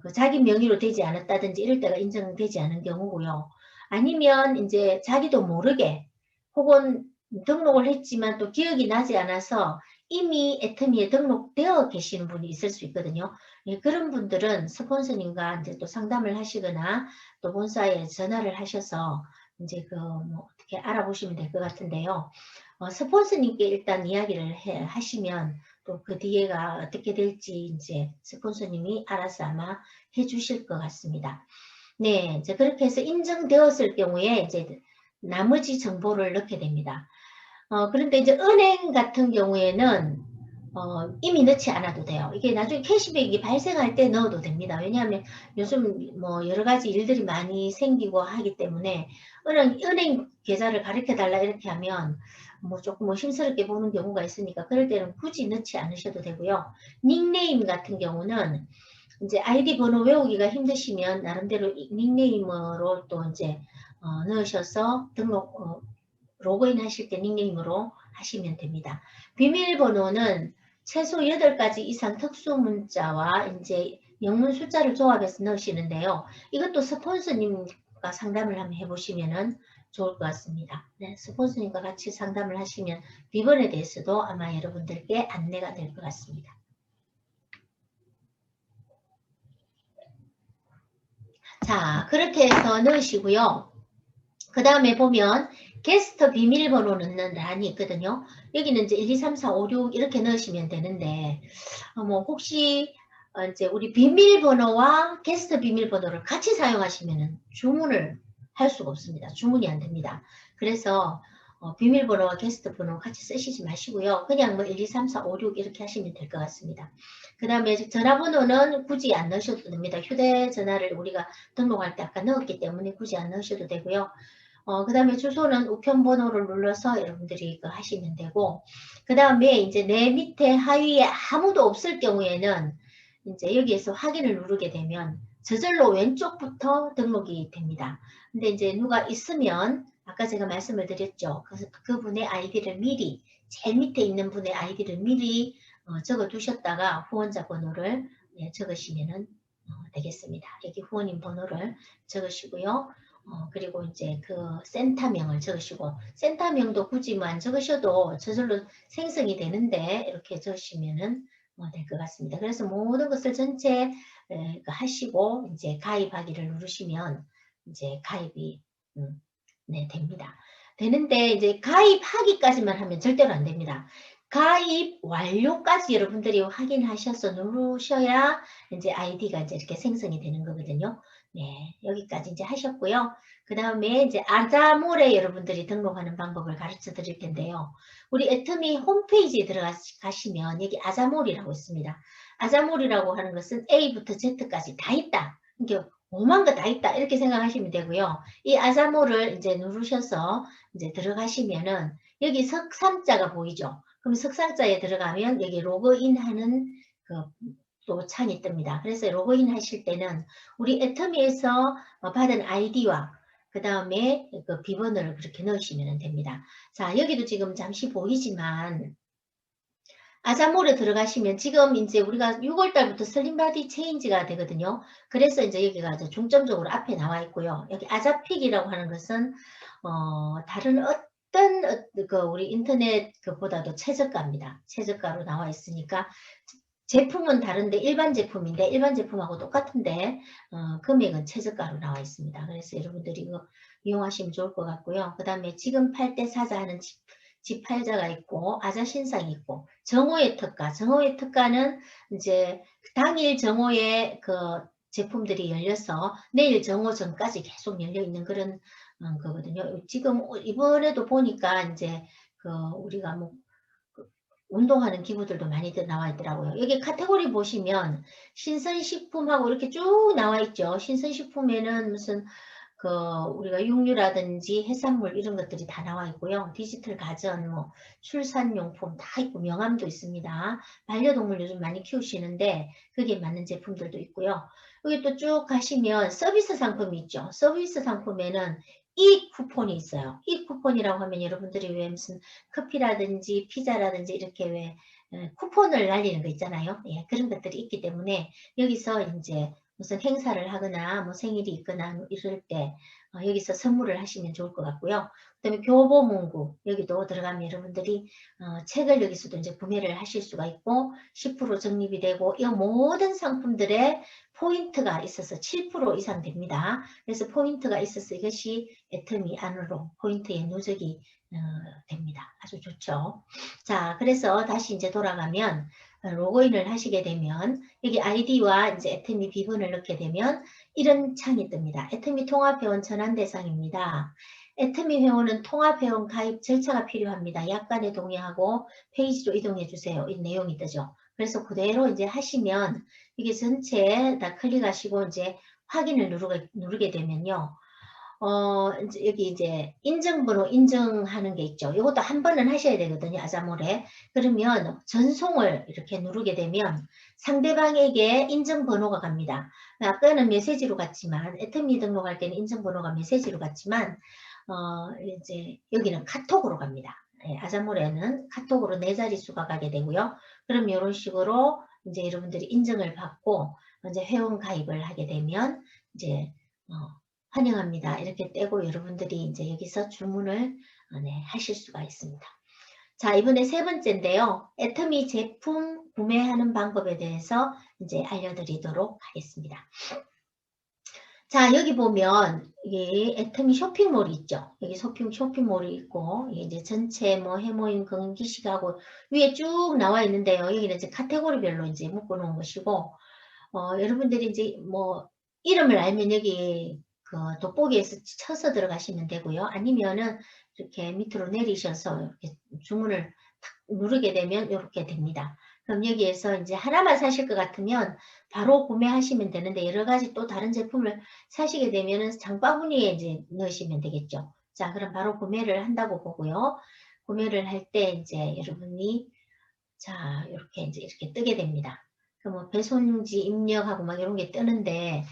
그 자기 명의로 되지 않았다든지 이럴 때가 인정되지 않은 경우고요. 아니면 이제 자기도 모르게 혹은 등록을 했지만 또 기억이 나지 않아서 이미 애터미에 등록되어 계시는 분이 있을 수 있거든요. 예, 그런 분들은 스폰서님과 이제 또 상담을 하시거나 또 본사에 전화를 하셔서 이제 뭐 어떻게 알아보시면 될 것 같은데요. 스폰서님께 일단 이야기를 하시면 또 그 뒤에가 어떻게 될지 이제 스폰서님이 알아서 아마 해주실 것 같습니다. 네, 이제 그렇게 해서 인정되었을 경우에 이제 나머지 정보를 넣게 됩니다. 그런데 이제 은행 같은 경우에는 이미 넣지 않아도 돼요. 이게 나중에 캐시백이 발생할 때 넣어도 됩니다. 왜냐하면 요즘 뭐 여러 가지 일들이 많이 생기고 하기 때문에 은행 계좌를 가르쳐 달라 이렇게 하면 뭐 조금 심스럽게 보는 경우가 있으니까 그럴 때는 굳이 넣지 않으셔도 되고요. 닉네임 같은 경우는 이제 아이디 번호 외우기가 힘드시면 나름대로 닉네임으로 또 이제 넣으셔서 등록 로그인 하실 때 닉네임으로 하시면 됩니다. 비밀번호는 최소 8가지 이상 특수 문자와 이제 영문 숫자를 조합해서 넣으시는데요. 이것도 스폰서님과 상담을 한번 해보시면은 좋을 것 같습니다. 네, 스폰서님과 같이 상담을 하시면 비번에 대해서도 아마 여러분들께 안내가 될 것 같습니다. 자, 그렇게 해서 넣으시고요. 그 다음에 보면 게스트 비밀번호 넣는 란이 있거든요. 여기는 이제 1, 2, 3, 4, 5, 6 이렇게 넣으시면 되는데 뭐 혹시 이제 우리 비밀번호와 게스트 비밀번호를 같이 사용하시면은 주문을 할 수가 없습니다. 주문이 안 됩니다. 그래서 비밀번호와 게스트 번호 같이 쓰시지 마시고요. 그냥 뭐 1, 2, 3, 4, 5, 6 이렇게 하시면 될 것 같습니다. 그 다음에 전화번호는 굳이 안 넣으셔도 됩니다. 휴대전화를 우리가 등록할 때 아까 넣었기 때문에 굳이 안 넣으셔도 되고요. 그 다음에 주소는 우편번호를 눌러서 여러분들이 이거 하시면 되고, 그 다음에 이제 내 밑에 하위에 아무도 없을 경우에는 이제 여기에서 확인을 누르게 되면 저절로 왼쪽부터 등록이 됩니다. 근데 이제 누가 있으면 아까 제가 말씀을 드렸죠. 그분의 아이디를 미리, 제일 밑에 있는 분의 아이디를 미리 적어 두셨다가 후원자 번호를 적으시면 되겠습니다. 여기 후원인 번호를 적으시고요. 그리고 이제 그 센터명을 적으시고, 센터명도 굳이 뭐 안 적으셔도 저절로 생성이 되는데 이렇게 적으시면은 될 것 같습니다. 그래서 모든 것을 전체 하시고 이제 가입하기를 누르시면 이제 가입이 됩니다. 되는데 이제 가입하기까지만 하면 절대로 안 됩니다. 가입 완료까지 여러분들이 확인하셔서 누르셔야 이제 아이디가 이제 이렇게 생성이 되는 거거든요. 네, 여기까지 이제 하셨고요. 그 다음에 이제 아자몰에 여러분들이 등록하는 방법을 가르쳐 드릴 텐데요. 우리 애터미 홈페이지에 들어가시면 여기 아자몰이라고 있습니다. 아자몰이라고 하는 것은 A부터 Z까지 다 있다. 이게 5만 거 다 있다. 이렇게 생각하시면 되고요. 이 아자몰을 이제 누르셔서 이제 들어가시면은 여기 석삼자가 보이죠? 그럼 석삼자에 들어가면 여기 로그인 하는 또 창이 뜹니다. 그래서 로그인 하실 때는 우리 애터미에서 받은 아이디와 그 다음에 그 비번을 그렇게 넣으시면 됩니다. 자, 여기도 지금 잠시 보이지만 아자몰에 들어가시면 지금 이제 우리가 6월달부터 슬림바디 체인지가 되거든요. 그래서 이제 여기가 이제 중점적으로 앞에 나와 있고요. 여기 아자픽이라고 하는 것은 다른 어떤 우리 인터넷 그보다도 최저가입니다. 최저가로 나와 있으니까 제품은 다른데 일반 제품인데 일반 제품하고 똑같은데 금액은 최저가로 나와 있습니다. 그래서 여러분들이 이거 이용하시면 좋을 것 같고요. 그 다음에 지금 팔 때 사자 하는 집팔자가 있고 아자신상이 있고 정오의 특가. 정오의 특가는 이제 당일 정오에 그 제품들이 열려서 내일 정오 전까지 계속 열려 있는 그런 거거든요. 지금 이번에도 보니까 이제 우리가 뭐 운동하는 기구들도 많이 나와 있더라고요. 여기 카테고리 보시면 신선식품하고 이렇게 쭉 나와 있죠. 신선식품에는 무슨 우리가 육류라든지 해산물 이런 것들이 다 나와 있고요. 디지털 가전, 뭐 출산용품 다 있고 명함도 있습니다. 반려동물 요즘 많이 키우시는데 그게 맞는 제품들도 있고요. 여기 또 쭉 가시면 서비스 상품이 있죠. 서비스 상품에는 이 쿠폰이 있어요. 이 쿠폰이라고 하면 여러분들이 왜 무슨 커피라든지 피자라든지 이렇게 왜 쿠폰을 날리는 거 있잖아요. 예, 그런 것들이 있기 때문에 여기서 이제 무슨 행사를 하거나 뭐 생일이 있거나 뭐 이럴 때 여기서 선물을 하시면 좋을 것 같고요. 그 다음에 교보문고 여기도 들어가면 여러분들이 책을 여기서도 이제 구매를 하실 수가 있고 10% 적립이 되고 이 모든 상품들의 포인트가 있어서 7% 이상 됩니다. 그래서 포인트가 있어서 이것이 애터미 안으로 포인트에 누적이 됩니다. 아주 좋죠. 자, 그래서 다시 이제 돌아가면 로그인을 하시게 되면 여기 아이디와 이제 애터미 비번을 넣게 되면 이런 창이 뜹니다. 애터미 통합회원 전환 대상입니다. 애터미 회원은 통합회원 가입 절차가 필요합니다. 약관에 동의하고 페이지로 이동해 주세요. 이 내용이 뜨죠. 그래서 그대로 이제 하시면 이게 전체 다 클릭하시고 이제 확인을 누르게 되면요. 이제 여기 이제 인증번호 인증하는 게 있죠. 이것도 한 번은 하셔야 되거든요. 아자몰에. 그러면 전송을 이렇게 누르게 되면 상대방에게 인증번호가 갑니다. 아까는 메시지로 갔지만 애터미 등록할 때는 인증번호가 메시지로 갔지만 이제 여기는 카톡으로 갑니다. 예, 아자몰에는 카톡으로 4자릿수가 가게 되고요. 그럼 이런 식으로 이제 여러분들이 인증을 받고 이제 회원 가입을 하게 되면 이제 환영합니다. 이렇게 떼고 여러분들이 이제 여기서 주문을 하실 수가 있습니다. 자, 이번에 세 번째인데요. 애터미 제품 구매하는 방법에 대해서 이제 알려드리도록 하겠습니다. 자, 여기 보면 이게 애터미 쇼핑몰이 있죠. 여기 쇼핑몰이 있고 이제 전체 뭐 해모임 건기식하고 위에 쭉 나와 있는데요. 여기는 이제 카테고리별로 이제 묶어 놓은 것이고 여러분들이 이제 뭐 이름을 알면 여기 그 돋보기에서 쳐서 들어가시면 되고요. 아니면은 이렇게 밑으로 내리셔서 이렇게 주문을 탁 누르게 되면 이렇게 됩니다. 그럼 여기에서 이제 하나만 사실 것 같으면 바로 구매하시면 되는데 여러 가지 또 다른 제품을 사시게 되면은 장바구니에 이제 넣으시면 되겠죠. 자, 그럼 바로 구매를 한다고 보고요. 구매를 할 때 이제 여러분이 자, 이렇게 뜨게 됩니다. 그럼 뭐 배송지 입력하고 막 이런 게 뜨는데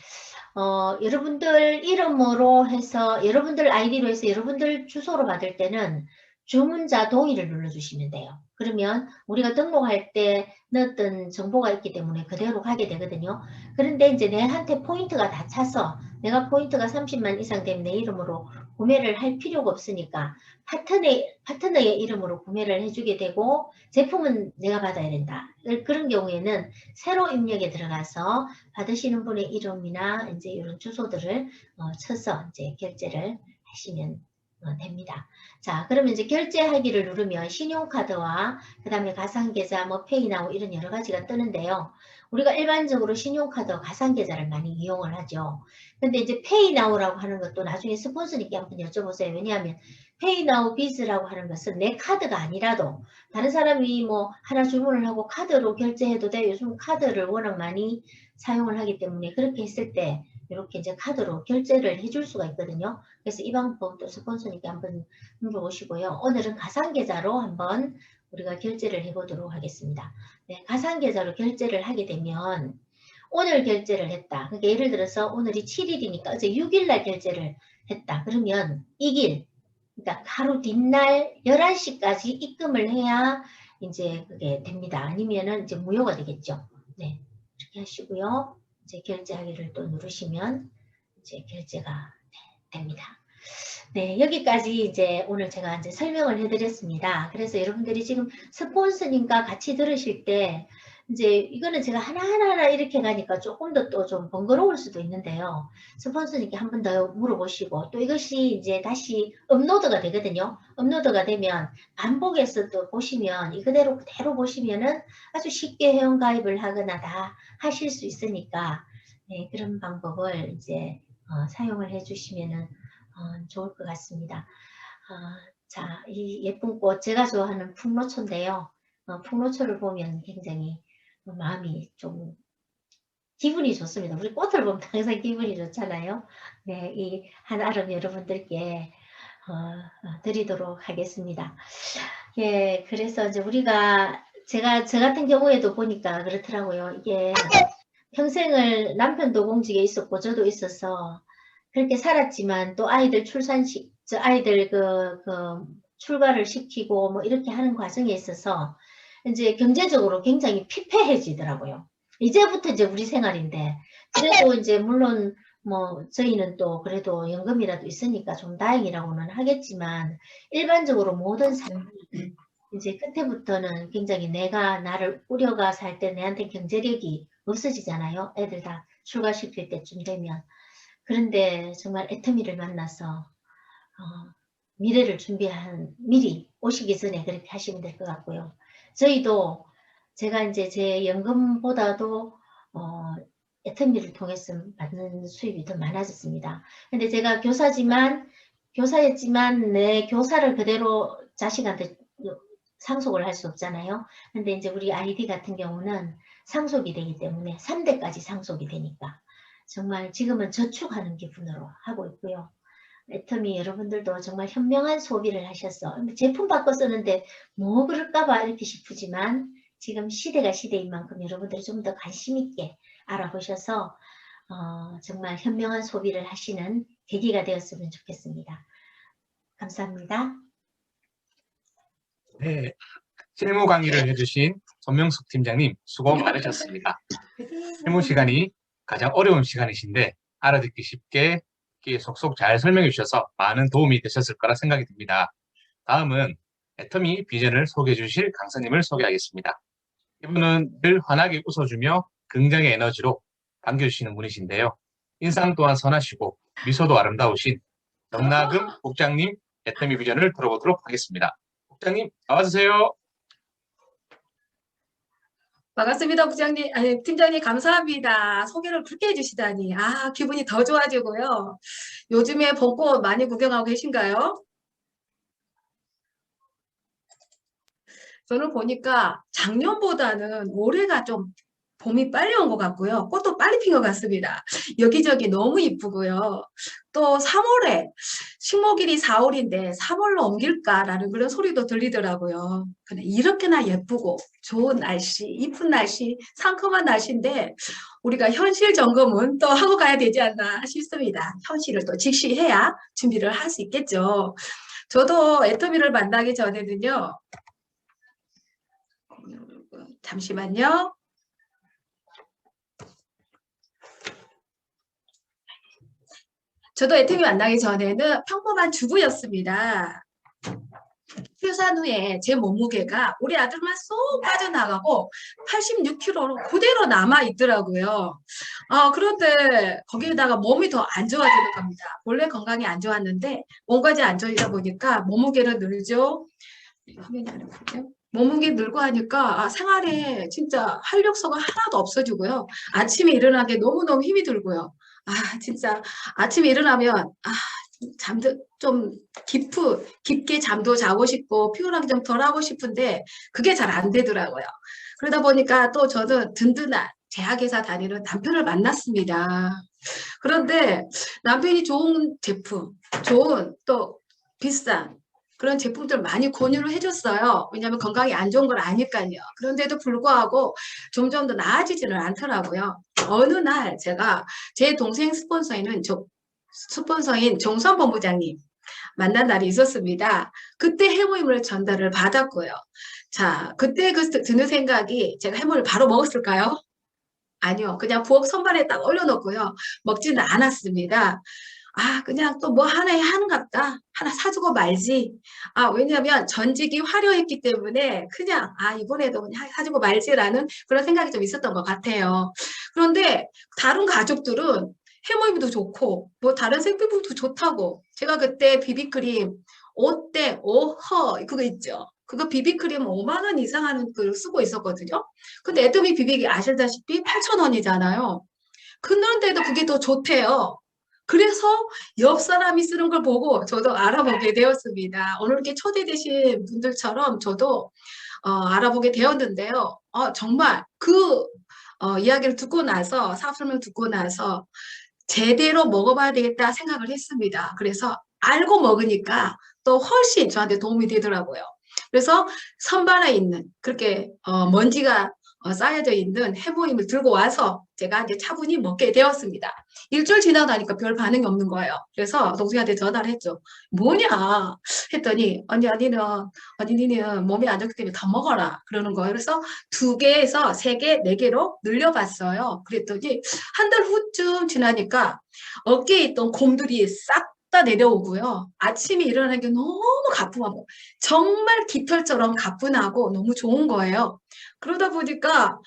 여러분들 이름으로 해서 여러분들 아이디로 해서 여러분들 주소로 받을 때는 주문자 동의를 눌러주시면 돼요. 그러면 우리가 등록할 때 넣었던 정보가 있기 때문에 그대로 가게 되거든요. 그런데 이제 내한테 포인트가 다 차서 내가 포인트가 30만 이상 되면 내 이름으로 구매를 할 필요가 없으니까 파트너의 이름으로 구매를 해주게 되고 제품은 내가 받아야 된다. 그런 경우에는 새로 입력에 들어가서 받으시는 분의 이름이나 이제 이런 주소들을 쳐서 이제 결제를 하시면 됩니다. 자, 그러면 이제 결제하기를 누르면 신용카드와 그 다음에 가상계좌, 뭐 페이나우 이런 여러 가지가 뜨는데요. 우리가 일반적으로 신용카드와 가상계좌를 많이 이용을 하죠. 근데 이제 페이나우라고 하는 것도 나중에 스폰서님께 한번 여쭤보세요. 왜냐하면 페이나우 비즈라고 하는 것은 내 카드가 아니라도 다른 사람이 뭐 하나 주문을 하고 카드로 결제해도 돼. 요즘 카드를 워낙 많이 사용을 하기 때문에 그렇게 했을 때 이렇게 이제 카드로 결제를 해줄 수가 있거든요. 그래서 이 방법도 스폰서님께 한번 물어보시고요. 오늘은 가상계좌로 한번 우리가 결제를 해보도록 하겠습니다. 네, 가상계좌로 결제를 하게 되면 오늘 결제를 했다. 그러니까 예를 들어서 오늘이 7일이니까 어제 6일날 결제를 했다. 그러면 이 길, 그러니까 하루 뒷날 11시까지 입금을 해야 이제 그게 됩니다. 아니면은 이제 무효가 되겠죠. 네, 이렇게 하시고요. 이제 결제하기를 또 누르시면 이제 결제가 됩니다. 네, 여기까지 이제 오늘 제가 이제 설명을 해드렸습니다. 그래서 여러분들이 지금 스폰서님과 같이 들으실 때 이제 이거는 제가 하나하나 이렇게 가니까 조금 더 또 좀 번거로울 수도 있는데요. 스폰서님께 한 번 더 물어보시고 또 이것이 이제 다시 업로드가 되거든요. 업로드가 되면 반복해서 또 보시면 이 그대로 보시면은 아주 쉽게 회원가입을 하거나 다 하실 수 있으니까 네, 그런 방법을 이제 사용을 해주시면은 좋을 것 같습니다. 자, 이 예쁜 꽃 제가 좋아하는 풍로초인데요. 풍로초를 보면 굉장히 마음이 좀 기분이 좋습니다. 우리 꽃을 보면 항상 기분이 좋잖아요. 네, 이 한 알음 여러분들께 드리도록 하겠습니다. 예, 그래서 이제 저 같은 경우에도 보니까 그렇더라고요. 이게 평생을 남편도 공직에 있었고 저도 있어서 그렇게 살았지만 또 아이들 아이들 출가를 시키고 뭐 이렇게 하는 과정에 있어서 이제 경제적으로 굉장히 피폐해지더라고요. 이제부터 이제 우리 생활인데 그래도 이제 물론 뭐 저희는 또 그래도 연금이라도 있으니까 좀 다행이라고는 하겠지만 일반적으로 모든 사람이 이제 끝에부터는 굉장히 내가 나를 우려가 살 때 내한테 경제력이 없어지잖아요. 애들 다 출가시킬 때쯤 되면. 그런데 정말 애터미를 만나서 미래를 미리 오시기 전에 그렇게 하시면 될 것 같고요. 저희도 제가 이제 제 연금보다도 애터미를 통해서 받는 수입이 더 많아졌습니다. 근데 제가 교사였지만 내 교사를 그대로 자식한테 상속을 할 수 없잖아요. 근데 이제 우리 아이디 같은 경우는 상속이 되기 때문에 3대까지 상속이 되니까 정말 지금은 저축하는 기분으로 하고 있고요. 애터미 여러분들도 정말 현명한 소비를 하셔서 제품 바꿔 쓰는데 뭐 그럴까봐 이렇게 싶지만 지금 시대가 시대인 만큼 여러분들이 좀 더 관심 있게 알아보셔서 정말 현명한 소비를 하시는 계기가 되었으면 좋겠습니다. 감사합니다. 네, 실무 강의를 해주신 손명숙 팀장님 수고 많으셨습니다. 실무 시간이 가장 어려운 시간이신데 알아듣기 쉽게 쉽게 속속 잘 설명해 주셔서 많은 도움이 되셨을 거라 생각이 듭니다. 다음은 애터미 비전을 소개해 주실 강사님을 소개하겠습니다. 이분은 늘 환하게 웃어주며 긍정의 에너지로 반겨주시는 분이신데요. 인상 또한 선하시고 미소도 아름다우신 정나금 국장님 애터미 비전을 들어보도록 하겠습니다. 국장님 나와주세요. 반갑습니다, 부장님. 아니, 팀장님, 감사합니다. 소개를 그렇게 해주시다니. 아, 기분이 더 좋아지고요. 요즘에 벚꽃 많이 구경하고 계신가요? 저는 보니까 작년보다는 올해가 좀 봄이 빨리 온 것 같고요. 꽃도 빨리 핀 것 같습니다. 여기저기 너무 이쁘고요. 또 3월에 식목일이 4월인데 3월로 옮길까라는 그런 소리도 들리더라고요. 근데 이렇게나 예쁘고 좋은 날씨, 이쁜 날씨, 상큼한 날씨인데 우리가 현실 점검은 또 하고 가야 되지 않나 싶습니다. 현실을 또 직시해야 준비를 할 수 있겠죠. 저도 애터미를 만나기 전에는요. 잠시만요. 저도 애터미 만나기 전에는 평범한 주부였습니다. 출산 후에 제 몸무게가 우리 아들만 쏙 빠져나가고 86kg로 그대로 남아있더라고요. 그런데 거기에다가 몸이 더 안 좋아지는 겁니다. 원래 건강이 안 좋았는데 몸까지 안 좋아지다 보니까 몸무게는 늘죠. 화면이 안 보이죠? 몸무게 늘고 하니까 생활에 진짜 활력소가 하나도 없어지고요. 아침에 일어나기 너무너무 힘이 들고요. 진짜 아침에 일어나면 잠도 좀 깊게 잠도 자고 싶고 피곤하게 좀 덜 하고 싶은데 그게 잘 안 되더라고요. 그러다 보니까 또 저는 든든한 제약회사 다니는 남편을 만났습니다. 그런데 남편이 좋은 제품, 좋은 또 비싼 그런 제품들 많이 권유를 해줬어요. 왜냐하면 건강이 안 좋은 걸 아니까요. 그런데도 불구하고 점점 더 나아지지는 않더라고요. 어느 날 제가 제 동생 스폰서인 정선 본부장님 만난 날이 있었습니다. 그때 해모임을 전달을 받았고요. 자, 그때 드는 생각이 제가 해모임을 바로 먹었을까요? 아니요. 그냥 부엌 선반에 딱 올려놓고요. 먹지는 않았습니다. 그냥 또 뭐 하나 하는갑다. 하나 사주고 말지. 왜냐면 전직이 화려했기 때문에 그냥 이번에도 그냥 사주고 말지라는 그런 생각이 좀 있었던 것 같아요. 그런데 다른 가족들은 해모임도 좋고 뭐 다른 생필품도 좋다고. 제가 그때 비비크림 오땡 오허 그거 있죠. 그거 비비크림 5만 원 이상 하는 걸 쓰고 있었거든요. 근데 애터미 비비기 아시다시피 8,000원이잖아요. 그런데도 그게 더 좋대요. 그래서 옆 사람이 쓰는 걸 보고 저도 알아보게 되었습니다. 오늘 이렇게 초대되신 분들처럼 저도 알아보게 되었는데요. 정말 그 이야기를 듣고 나서 사업 설명 듣고 나서 제대로 먹어봐야 되겠다 생각을 했습니다. 그래서 알고 먹으니까 또 훨씬 저한테 도움이 되더라고요. 그래서 선반에 있는 그렇게 먼지가 쌓여져 있는 해모임을 들고 와서 제가 이제 차분히 먹게 되었습니다. 일주일 지나고 나니까 별 반응이 없는 거예요. 그래서 동생한테 전화를 했죠. 뭐냐 했더니 니는 몸이 안 좋기 때문에 더 먹어라 그러는 거예요. 그래서 2개에서 3개, 4개로 늘려봤어요. 그랬더니 한 달 후쯤 지나니까 어깨에 있던 곰들이 싹 다 내려오고요. 아침에 일어나는 게 너무 가뿐하고 정말 깃털처럼 가뿐하고 너무 좋은 거예요. 그러다 보니까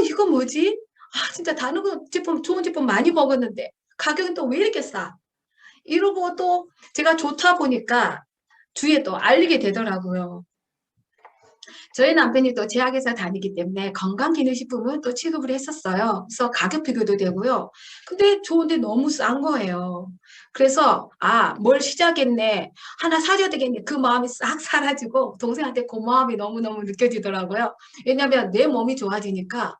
이거 뭐지? 진짜 다른 제품 좋은 제품 많이 먹었는데 가격은 또 왜 이렇게 싸? 이러고 또 제가 좋다 보니까 주위에 또 알리게 되더라고요. 저희 남편이 또 제약회사 다니기 때문에 건강기능식품은 또 취급을 했었어요. 그래서 가격 비교도 되고요. 근데 좋은데 너무 싼 거예요. 그래서 뭘 시작했네. 하나 사줘야 되겠네. 그 마음이 싹 사라지고 동생한테 고마움이 너무너무 느껴지더라고요. 왜냐하면 내 몸이 좋아지니까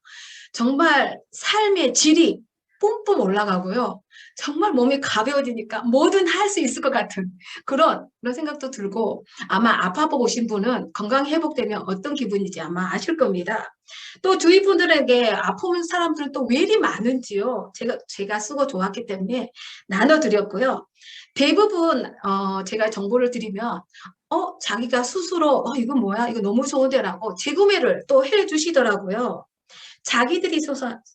정말 삶의 질이 뿜뿜 올라가고요. 정말 몸이 가벼워지니까 뭐든 할 수 있을 것 같은 그런 생각도 들고 아마 아파보고 오신 분은 건강 회복되면 어떤 기분인지 아마 아실 겁니다. 또 주위 분들에게 아픈 사람들은 또 왜 이리 많은지요. 제가 쓰고 좋았기 때문에 나눠드렸고요. 대부분 제가 정보를 드리면 자기가 스스로 이거 뭐야? 이거 너무 좋은데라고 재구매를 또 해주시더라고요. 자기들이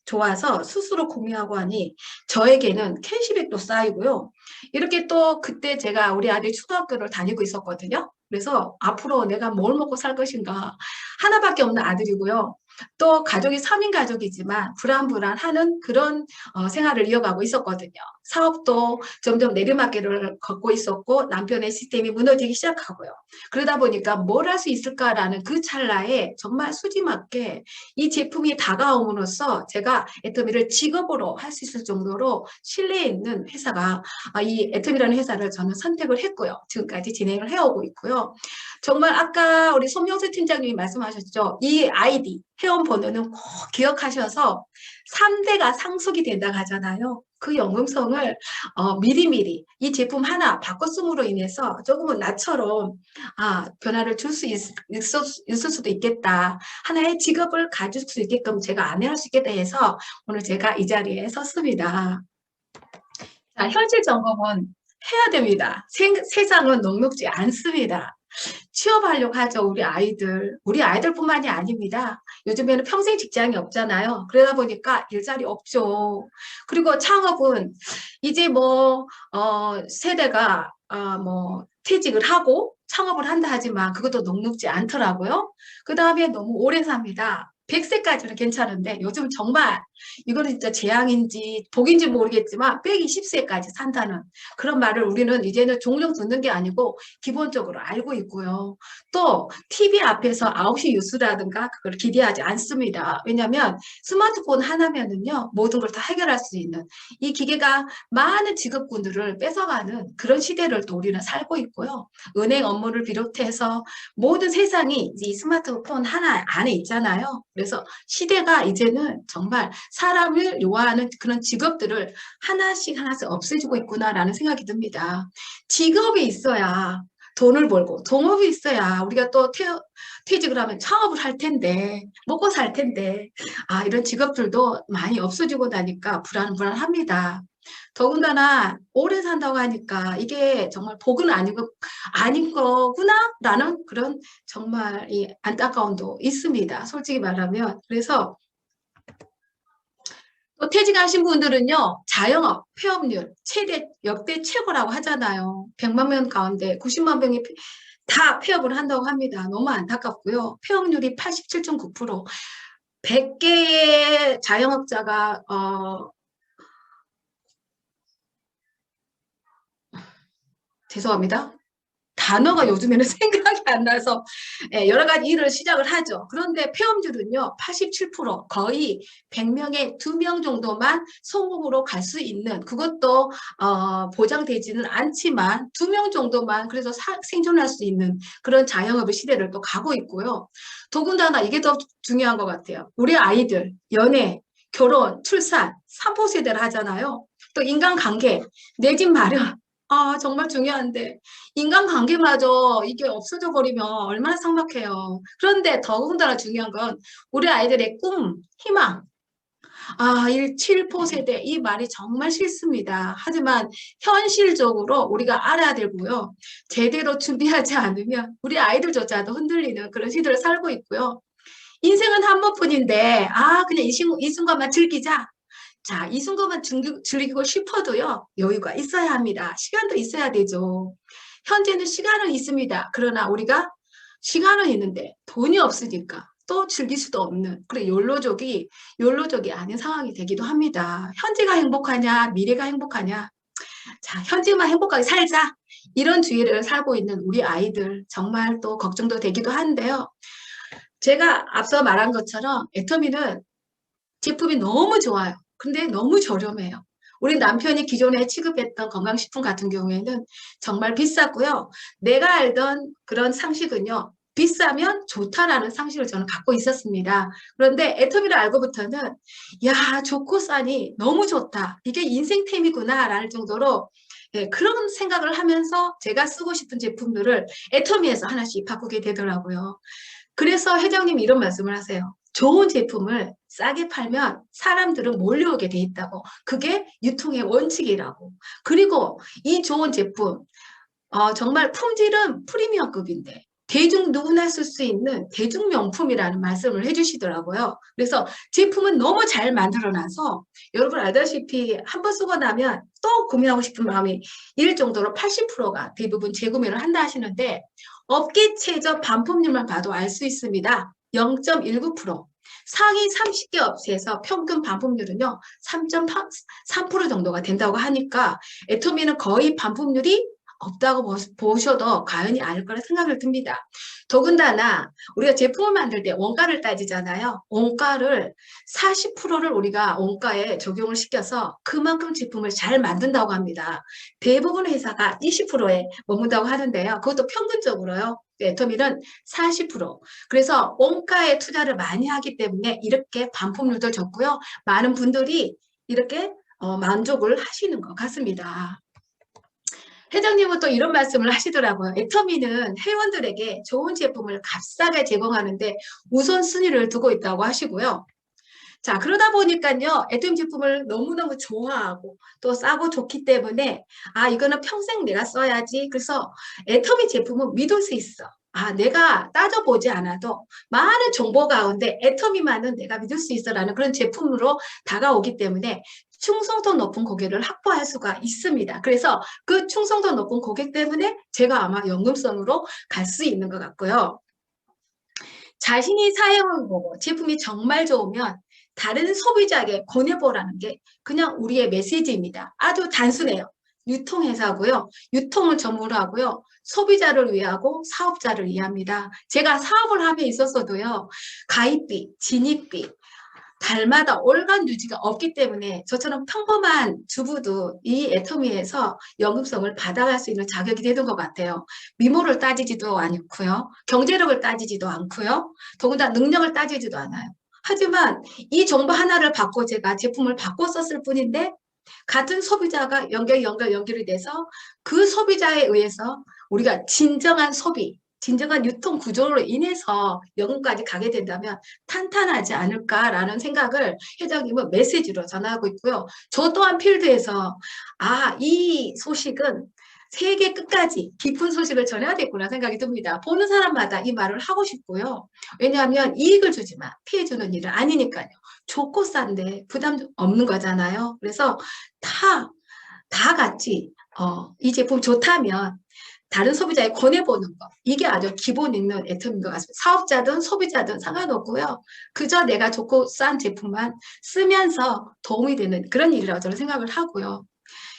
좋아서 스스로 구매하고 하니 저에게는 캐시백도 쌓이고요. 이렇게 또 그때 제가 우리 아들 초등학교를 다니고 있었거든요. 그래서 앞으로 내가 뭘 먹고 살 것인가 하나밖에 없는 아들이고요. 또 가족이 3인 가족이지만 불안불안하는 그런 생활을 이어가고 있었거든요. 사업도 점점 내리막길을 걷고 있었고 남편의 시스템이 무너지기 시작하고요. 그러다 보니까 뭘 할 수 있을까라는 그 찰나에 정말 수지맞게 이 제품이 다가옴으로써 제가 애터미를 직업으로 할 수 있을 정도로 신뢰 있는 회사가 이 애터미라는 회사를 저는 선택을 했고요. 지금까지 진행을 해오고 있고요. 정말 아까 우리 손명수 팀장님이 말씀하셨죠. 이 아이디 회원 번호는 꼭 기억하셔서 3대가 상속이 된다고 하잖아요. 그 연금성을 미리미리 이 제품 하나 바꿔 쓰므로 인해서 조금은 나처럼 변화를 줄 수 있을 수도 있겠다. 하나의 직업을 가질 수 있게끔 제가 안내할 수 있겠다 해서 오늘 제가 이 자리에 섰습니다. 자, 현실 점검은 해야 됩니다. 세상은 녹록지 않습니다. 취업하려고 하죠. 우리 아이들뿐만이 아닙니다. 요즘에는 평생 직장이 없잖아요. 그러다 보니까 일자리 없죠. 그리고 창업은 이제 세대가 퇴직을 하고 창업을 한다 하지만 그것도 녹록지 않더라고요. 그 다음에 너무 오래 삽니다. 100세까지는 괜찮은데 요즘 정말 이거는 진짜 재앙인지 복인지 모르겠지만 120세까지 산다는 그런 말을 우리는 이제는 종종 듣는 게 아니고 기본적으로 알고 있고요. 또 TV 앞에서 9시 뉴스라든가 그걸 기대하지 않습니다. 왜냐하면 스마트폰 하나면은요 모든 걸 다 해결할 수 있는 이 기계가 많은 직업군들을 뺏어가는 그런 시대를 또 우리는 살고 있고요. 은행 업무를 비롯해서 모든 세상이 이 스마트폰 하나 안에 있잖아요. 그래서 시대가 이제는 정말 사람을 요하는 그런 직업들을 하나씩 없애주고 있구나라는 생각이 듭니다. 직업이 있어야 돈을 벌고 동업이 있어야 우리가 또 퇴직을 하면 창업을 할 텐데 먹고 살 텐데 이런 직업들도 많이 없어지고 나니까 불안합니다. 더군다나 오래 산다고 하니까 이게 정말 복은 아닌 거구나라는 그런 정말 이 안타까움도 있습니다. 솔직히 말하면. 그래서 또 퇴직하신 분들은요, 자영업 폐업률 역대 최고라고 하잖아요. 100만 명 가운데 90만 명이 다 폐업을 한다고 합니다. 너무 안타깝고요. 폐업률이 87.9%. 100개의 자영업자가 죄송합니다. 단어가 요즘에는 생각이 안 나서 여러 가지 일을 시작을 하죠. 그런데 폐업률은요 87%, 거의 100명에 2명 정도만 성공으로 갈 수 있는, 그것도 보장되지는 않지만 2명 정도만 그래서 생존할 수 있는 그런 자영업의 시대를 또 가고 있고요. 더군다나 이게 더 중요한 것 같아요. 우리 아이들 연애, 결혼, 출산 3포 세대를 하잖아요. 또 인간관계, 내 집 마련, 정말 중요한데 인간관계마저 이게 없어져 버리면 얼마나 삭막해요. 그런데 더군다나 중요한 건 우리 아이들의 꿈, 희망. 7포 세대, 이 말이 정말 싫습니다. 하지만 현실적으로 우리가 알아야 되고요. 제대로 준비하지 않으면 우리 아이들조차도 흔들리는 그런 시대를 살고 있고요. 인생은 한 번뿐인데 그냥 이 순간만 즐기자. 자, 이 순간만 즐기고 싶어도요, 여유가 있어야 합니다. 시간도 있어야 되죠. 현재는 시간은 있습니다. 그러나 우리가 시간은 있는데 돈이 없으니까 또 즐길 수도 없는, 그래, 욜로족이 아닌 상황이 되기도 합니다. 현재가 행복하냐, 미래가 행복하냐. 자, 현재만 행복하게 살자. 이런 주의를 살고 있는 우리 아이들, 정말 또 걱정도 되기도 한데요. 제가 앞서 말한 것처럼 애터미는 제품이 너무 좋아요. 근데 너무 저렴해요. 우리 남편이 기존에 취급했던 건강식품 같은 경우에는 정말 비쌌고요. 내가 알던 그런 상식은요, 비싸면 좋다라는 상식을 저는 갖고 있었습니다. 그런데 애터미를 알고부터는 좋고 싸니 너무 좋다. 이게 인생템이구나 라는 정도로 그런 생각을 하면서 제가 쓰고 싶은 제품들을 애터미에서 하나씩 바꾸게 되더라고요. 그래서 회장님이 이런 말씀을 하세요. 좋은 제품을 싸게 팔면 사람들은 몰려오게 돼 있다고. 그게 유통의 원칙이라고. 그리고 이 좋은 제품, 정말 품질은 프리미엄급인데 대중 누구나 쓸 수 있는 대중명품이라는 말씀을 해주시더라고요. 그래서 제품은 너무 잘 만들어놔서 여러분 알다시피 한 번 쓰고 나면 또 구매하고 싶은 마음이 일 정도로 80%가 대부분 재구매를 한다 하시는데 업계 최저 반품률만 봐도 알 수 있습니다. 0.19%. 상위 30개 업체에서 평균 반품률은요 3.3% 정도가 된다고 하니까 애터미는 거의 반품률이 없다고 보셔도 과언이 아닐 거라 생각을 듭니다. 더군다나 우리가 제품을 만들 때 원가를 따지잖아요. 원가를 40%를 우리가 원가에 적용을 시켜서 그만큼 제품을 잘 만든다고 합니다. 대부분 회사가 20%에 머문다고 하는데요. 그것도 평균적으로요. 애터미는 40%. 그래서 원가에 투자를 많이 하기 때문에 이렇게 반품률도 적고요. 많은 분들이 이렇게 만족을 하시는 것 같습니다. 회장님은 또 이런 말씀을 하시더라고요. 애터미는 회원들에게 좋은 제품을 값싸게 제공하는데 우선순위를 두고 있다고 하시고요. 자, 그러다 보니까요, 애터미 제품을 너무너무 좋아하고 또 싸고 좋기 때문에 아, 이거는 평생 내가 써야지. 그래서 애터미 제품은 믿을 수 있어. 아, 내가 따져보지 않아도 많은 정보 가운데 애터미만은 내가 믿을 수 있어라는 그런 제품으로 다가오기 때문에 충성도 높은 고객을 확보할 수가 있습니다. 그래서 그 충성도 높은 고객 때문에 제가 아마 연금성으로 갈 수 있는 것 같고요. 자신이 사용을 보고 제품이 정말 좋으면 다른 소비자에게 권해보라는 게 그냥 우리의 메시지입니다. 아주 단순해요. 유통회사고요. 유통을 전문으로 하고요. 소비자를 위하고 사업자를 위합니다. 제가 사업을 함에 있어서도요. 가입비, 진입비, 달마다 월간 유지가 없기 때문에 저처럼 평범한 주부도 이 애터미에서 연금성을 받아갈 수 있는 자격이 되는 것 같아요. 미모를 따지지도 않고요. 경제력을 따지지도 않고요. 더군다나 능력을 따지지도 않아요. 하지만 이 정보 하나를 받고 제가 제품을 바꿔 썼을 뿐인데 같은 소비자가 연결이 돼서 그 소비자에 의해서 우리가 진정한 소비, 진정한 유통 구조로 인해서 연금까지 가게 된다면 탄탄하지 않을까라는 생각을 회장님은 메시지로 전하고 있고요. 저 또한 필드에서 아, 이 소식은 세계 끝까지 깊은 소식을 전해야겠구나 생각이 듭니다. 보는 사람마다 이 말을 하고 싶고요. 왜냐하면 이익을 주지만 피해주는 일은 아니니까요. 좋고 싼데 부담 없는 거잖아요. 그래서 다 같이 이 제품 좋다면 다른 소비자에 권해보는 거. 이게 아주 기본 있는 애터미인 것 같습니다. 사업자든 소비자든 상관없고요. 그저 내가 좋고 싼 제품만 쓰면서 도움이 되는 그런 일이라고 저는 생각을 하고요.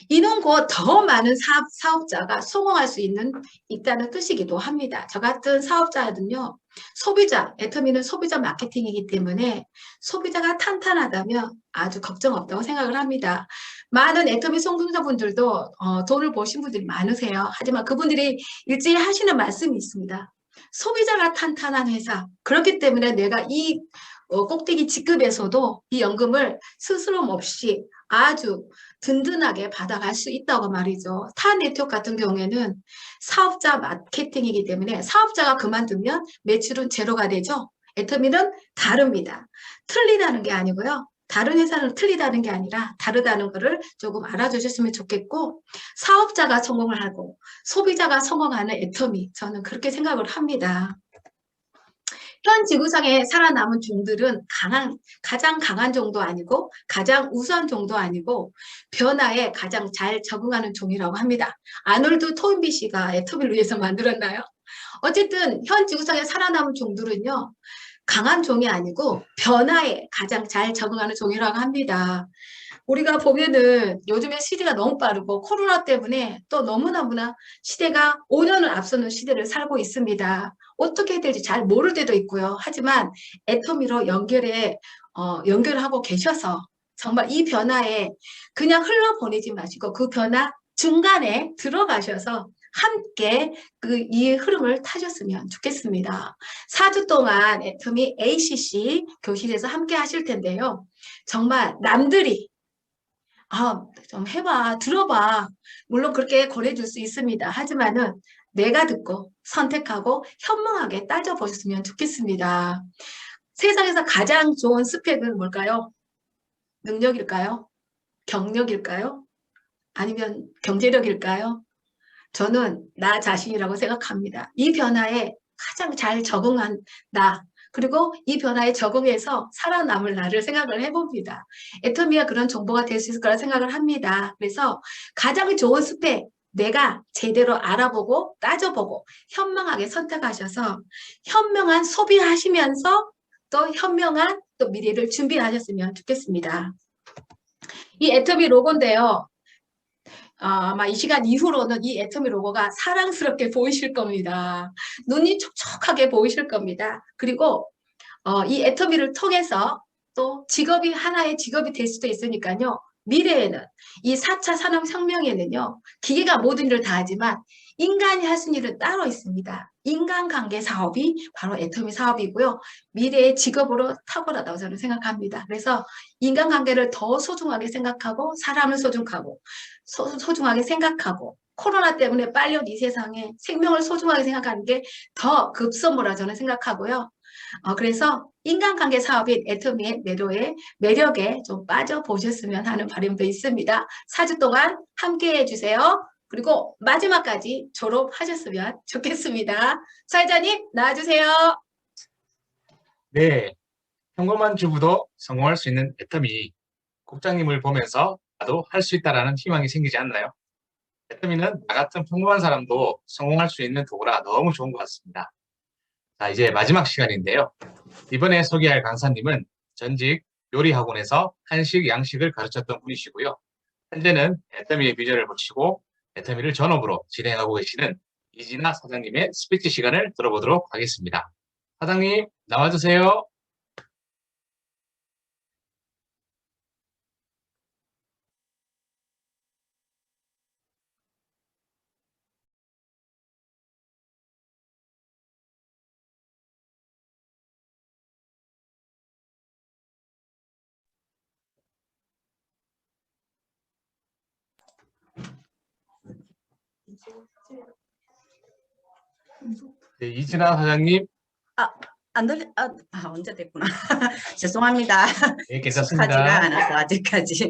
이는 곧 더 많은 사업자가 성공할 수 있다는 뜻이기도 합니다. 저 같은 사업자는요. 애터미는 소비자 마케팅이기 때문에 소비자가 탄탄하다면 아주 걱정 없다고 생각을 합니다. 많은 애터미 성공자분들도 돈을 버신 분들이 많으세요. 하지만 그분들이 일제히 하시는 말씀이 있습니다. 소비자가 탄탄한 회사. 그렇기 때문에 내가 이 꼭대기 직급에서도 이 연금을 스스럼 없이 아주 든든하게 받아갈 수 있다고 말이죠. 타 네트워크 같은 경우에는 사업자 마케팅이기 때문에 사업자가 그만두면 매출은 제로가 되죠. 애터미는 다릅니다. 틀리다는 게 아니고요. 다른 회사는 틀리다는 게 아니라 다르다는 것을 조금 알아주셨으면 좋겠고 사업자가 성공을 하고 소비자가 성공하는 애터미 저는 그렇게 생각을 합니다. 현 지구상에 살아남은 종들은 가장 강한 종도 아니고 가장 우수한 종도 아니고 변화에 가장 잘 적응하는 종이라고 합니다. 아놀드 토인비씨가 애터미를 위해서 만들었나요? 어쨌든 현 지구상에 살아남은 종들은요. 강한 종이 아니고 변화에 가장 잘 적응하는 종이라고 합니다. 우리가 보면은 요즘에 시대가 너무 빠르고 코로나 때문에 또 너무나 시대가 5년을 앞서는 시대를 살고 있습니다. 어떻게 해야 될지 잘 모를 때도 있고요. 하지만 애터미로 연결하고 계셔서 정말 이 변화에 그냥 흘러보내지 마시고 그 변화 중간에 들어가셔서 함께 이 흐름을 타셨으면 좋겠습니다. 4주 동안 애터미 ACC 교실에서 함께 하실 텐데요. 정말 남들이 좀 해봐, 들어봐. 물론 그렇게 권해줄 수 있습니다. 하지만은 내가 듣고 선택하고 현명하게 따져보셨으면 좋겠습니다. 세상에서 가장 좋은 스펙은 뭘까요? 능력일까요? 경력일까요? 아니면 경제력일까요? 저는 나 자신이라고 생각합니다. 이 변화에 가장 잘 적응한 나, 그리고 이 변화에 적응해서 살아남을 나를 생각을 해봅니다. 애터미가 그런 정보가 될 수 있을 거라 생각을 합니다. 그래서 가장 좋은 스펙, 내가 제대로 알아보고 따져보고 현명하게 선택하셔서 현명한 소비하시면서 또 현명한 또 미래를 준비하셨으면 좋겠습니다. 이 애터미 로고인데요. 아마 이 시간 이후로는 이 애터미 로고가 사랑스럽게 보이실 겁니다. 눈이 촉촉하게 보이실 겁니다. 그리고 이 애터미를 통해서 또 직업이 하나의 직업이 될 수도 있으니까요. 미래에는 이 4차 산업혁명에는요. 기계가 모든 일을 다 하지만 인간이 할 수 있는 일은 따로 있습니다. 인간관계 사업이 바로 애터미 사업이고요. 미래의 직업으로 탁월하다고 저는 생각합니다. 그래서 인간관계를 더 소중하게 생각하고 사람을 소중하게 생각하고 코로나 때문에 빨리 온 이 세상에 생명을 소중하게 생각하는 게 더 급선무라 저는 생각하고요. 그래서 인간관계 사업인 애터미의 매력에 좀 빠져보셨으면 하는 바람도 있습니다. 4주 동안 함께 해주세요. 그리고 마지막까지 졸업하셨으면 좋겠습니다. 사회자님 나와주세요. 네, 평범한 주부도 성공할 수 있는 애터미 국장님을 보면서 나도 할 수 있다라는 희망이 생기지 않나요? 애터미는 나 같은 평범한 사람도 성공할 수 있는 도구라 너무 좋은 것 같습니다. 자, 이제 마지막 시간인데요. 이번에 소개할 강사님은 전직 요리학원에서 한식, 양식을 가르쳤던 분이시고요. 현재는 애터미의 비전을 붙이고 애터미를 전업으로 진행하고 계시는 이진아 사장님의 스피치 시간을 들어보도록 하겠습니다. 사장님, 나와주세요. 네, 이진아 사장님. 안 들리, 언제 됐구나. 죄송합니다. 네, 괜찮습니다. 익숙하지가 않아서 아직까지.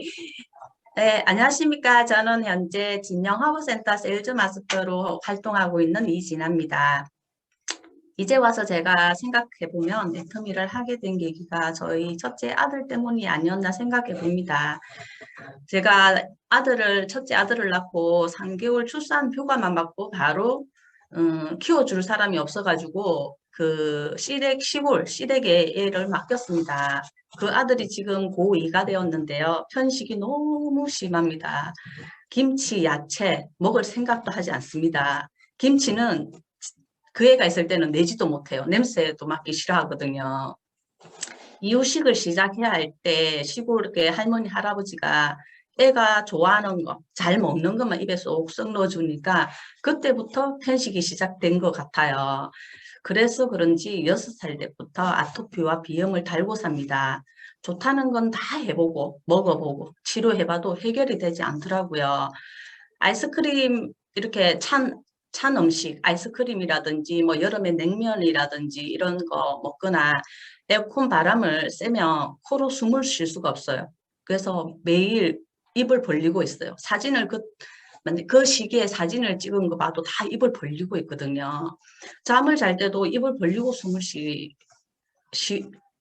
네, 안녕하십니까. 저는 현재 진영화보센터 세일즈 마스터로 활동하고 있는 이진아입니다. 이제 와서 제가 생각해보면 애터미를 하게 된 계기가 저희 첫째 아들 때문이 아니었나 생각해 봅니다. 제가 첫째 아들을 낳고 3개월 출산 휴가만 받고 바로 키워줄 사람이 없어가지고 그 시댁에 애를 맡겼습니다. 그 아들이 지금 고2가 되었는데요. 편식이 너무 심합니다. 김치, 야채 먹을 생각도 하지 않습니다. 김치는 그 애가 있을 때는 내지도 못해요. 냄새도 맡기 싫어하거든요. 이유식을 시작해야 할 때 시골에 할머니, 할아버지가 애가 좋아하는 거, 잘 먹는 것만 입에 쏙쏙 넣어주니까 그때부터 편식이 시작된 것 같아요. 그래서 그런지 6살 때부터 아토피와 비염을 달고 삽니다. 좋다는 건 다 해보고 먹어보고 치료해봐도 해결이 되지 않더라고요. 아이스크림 이렇게 찬 음식, 아이스크림이라든지 뭐 여름에 냉면이라든지 이런 거 먹거나 에어컨 바람을 쐬면 코로 숨을 쉴 수가 없어요. 그래서 매일 입을 벌리고 있어요. 그 시기에 사진을 찍은 거 봐도 다 입을 벌리고 있거든요. 잠을 잘 때도 입을 벌리고 숨을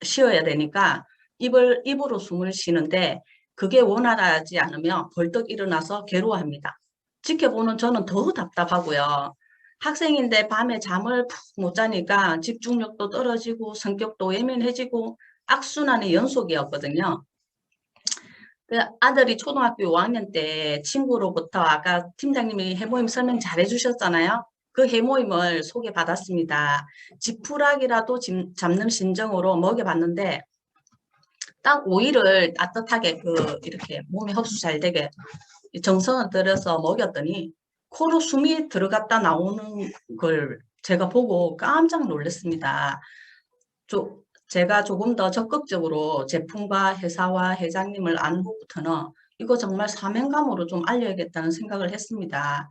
쉬어야 되니까 입으로 숨을 쉬는데 그게 원활하지 않으면 벌떡 일어나서 괴로워합니다. 지켜보는 저는 더 답답하고요. 학생인데 밤에 잠을 푹 못 자니까 집중력도 떨어지고 성격도 예민해지고 악순환의 연속이었거든요. 아들이 초등학교 5학년 때 친구로부터 아까 팀장님이 해모임 설명 잘 해주셨잖아요. 그 해모임을 소개받았습니다. 지푸라기라도 잡는 심정으로 먹여봤는데 딱 오이를 따뜻하게 이렇게 몸에 흡수 잘 되게 정성을 들여서 먹였더니 코로 숨이 들어갔다 나오는 걸 제가 보고 깜짝 놀랐습니다. 제가 조금 더 적극적으로 제품과 회사와 회장님을 안 후부터는 이거 정말 사명감으로 좀 알려야겠다는 생각을 했습니다.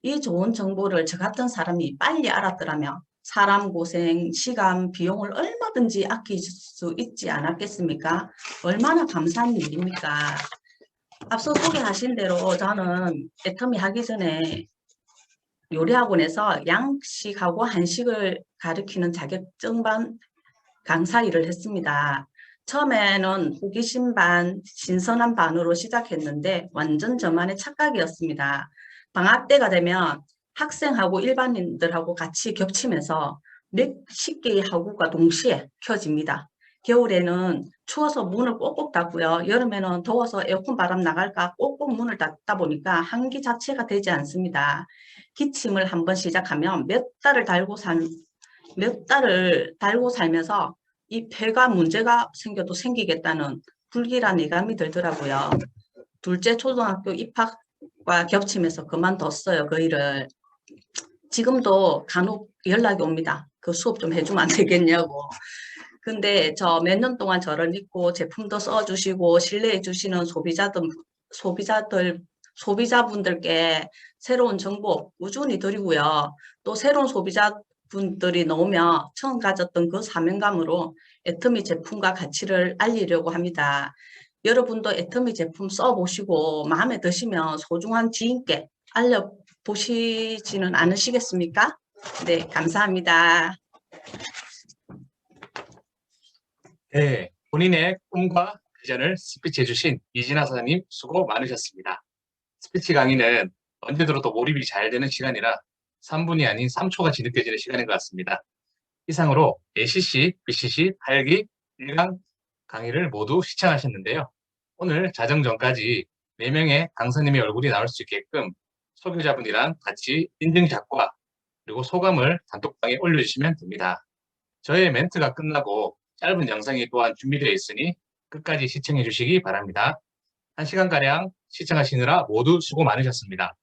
이 좋은 정보를 저 같은 사람이 빨리 알았더라면 사람 고생, 시간, 비용을 얼마든지 아낄 수 있지 않았겠습니까? 얼마나 감사한 일입니까? 앞서 소개하신 대로 저는 애터미 하기 전에 요리학원에서 양식하고 한식을 가르치는 자격증반 강사 일을 했습니다. 처음에는 호기심 반, 신선한 반으로 시작했는데 완전 저만의 착각이었습니다. 방학 때가 되면 학생하고 일반인들하고 같이 겹치면서 몇십 개의 학우가 동시에 켜집니다. 겨울에는 추워서 문을 꼭꼭 닫고요. 여름에는 더워서 에어컨 바람 나갈까 꼭꼭 문을 닫다 보니까 한기 자체가 되지 않습니다. 기침을 한번 시작하면 몇 달을 달고 살면서 이 폐가 문제가 생겨도 생기겠다는 불길한 예감이 들더라고요. 둘째 초등학교 입학과 겹치면서 그만뒀어요, 그 일을. 지금도 간혹 연락이 옵니다. 그 수업 좀 해주면 안 되겠냐고. 근데 저 몇 년 동안 저를 믿고 제품도 써주시고 신뢰해 주시는 소비자분들께 새로운 정보 꾸준히 드리고요. 또 새로운 소비자분들이 나오면 처음 가졌던 그 사명감으로 애터미 제품과 가치를 알리려고 합니다. 여러분도 애터미 제품 써보시고 마음에 드시면 소중한 지인께 알려보시지는 않으시겠습니까? 네, 감사합니다. 네, 본인의 꿈과 비전을 스피치해 주신 이진아 사장님 수고 많으셨습니다. 스피치 강의는 언제 들어도 몰입이 잘 되는 시간이라 3분이 아닌 3초같이 느껴지는 시간인 것 같습니다. 이상으로 ACC, BCC, 8기, 1강 강의를 모두 시청하셨는데요. 오늘 자정전까지 4명의 강사님의 얼굴이 나올 수 있게끔 소개자분이랑 같이 인증샷과 그리고 소감을 단톡방에 올려주시면 됩니다. 저의 멘트가 끝나고 짧은 영상이 또한 준비되어 있으니 끝까지 시청해 주시기 바랍니다. 1시간가량 시청하시느라 모두 수고 많으셨습니다.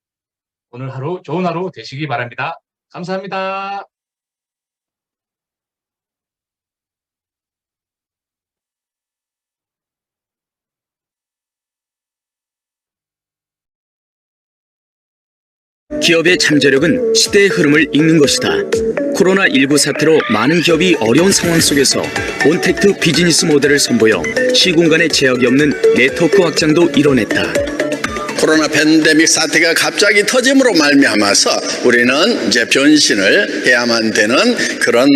오늘 하루 좋은 하루 되시기 바랍니다. 감사합니다. 기업의 잠재력은 시대의 흐름을 읽는 것이다. 코로나19 사태로 많은 기업이 어려운 상황 속에서 온택트 비즈니스 모델을 선보여 시공간에 제약이 없는 네트워크 확장도 이뤄냈다. 코로나 팬데믹 사태가 갑자기 터짐으로 말미암아서 우리는 이제 변신을 해야만 되는 그런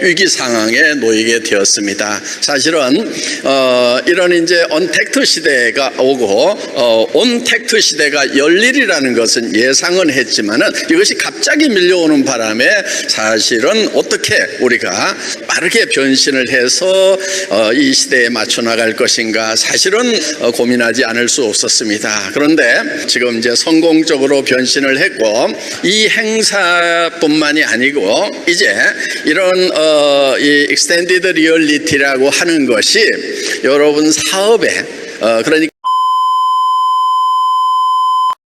위기 상황에 놓이게 되었습니다. 사실은 이런 이제 언택트 시대가 오고 온택트 시대가 열리리라는 것은 예상은 했지만은 이것이 갑자기 밀려오는 바람에 사실은 어떻게 우리가 빠르게 변신을 해서 이 시대에 맞춰 나갈 것인가 사실은 고민하지 않을 수 없었습니다. 그런데 지금 이제 성공적으로 변신을 했고 이 행사뿐만이 아니고 이제 이런 이 익스텐디드 리얼리티라고 하는 것이 여러분 사업에 그러니까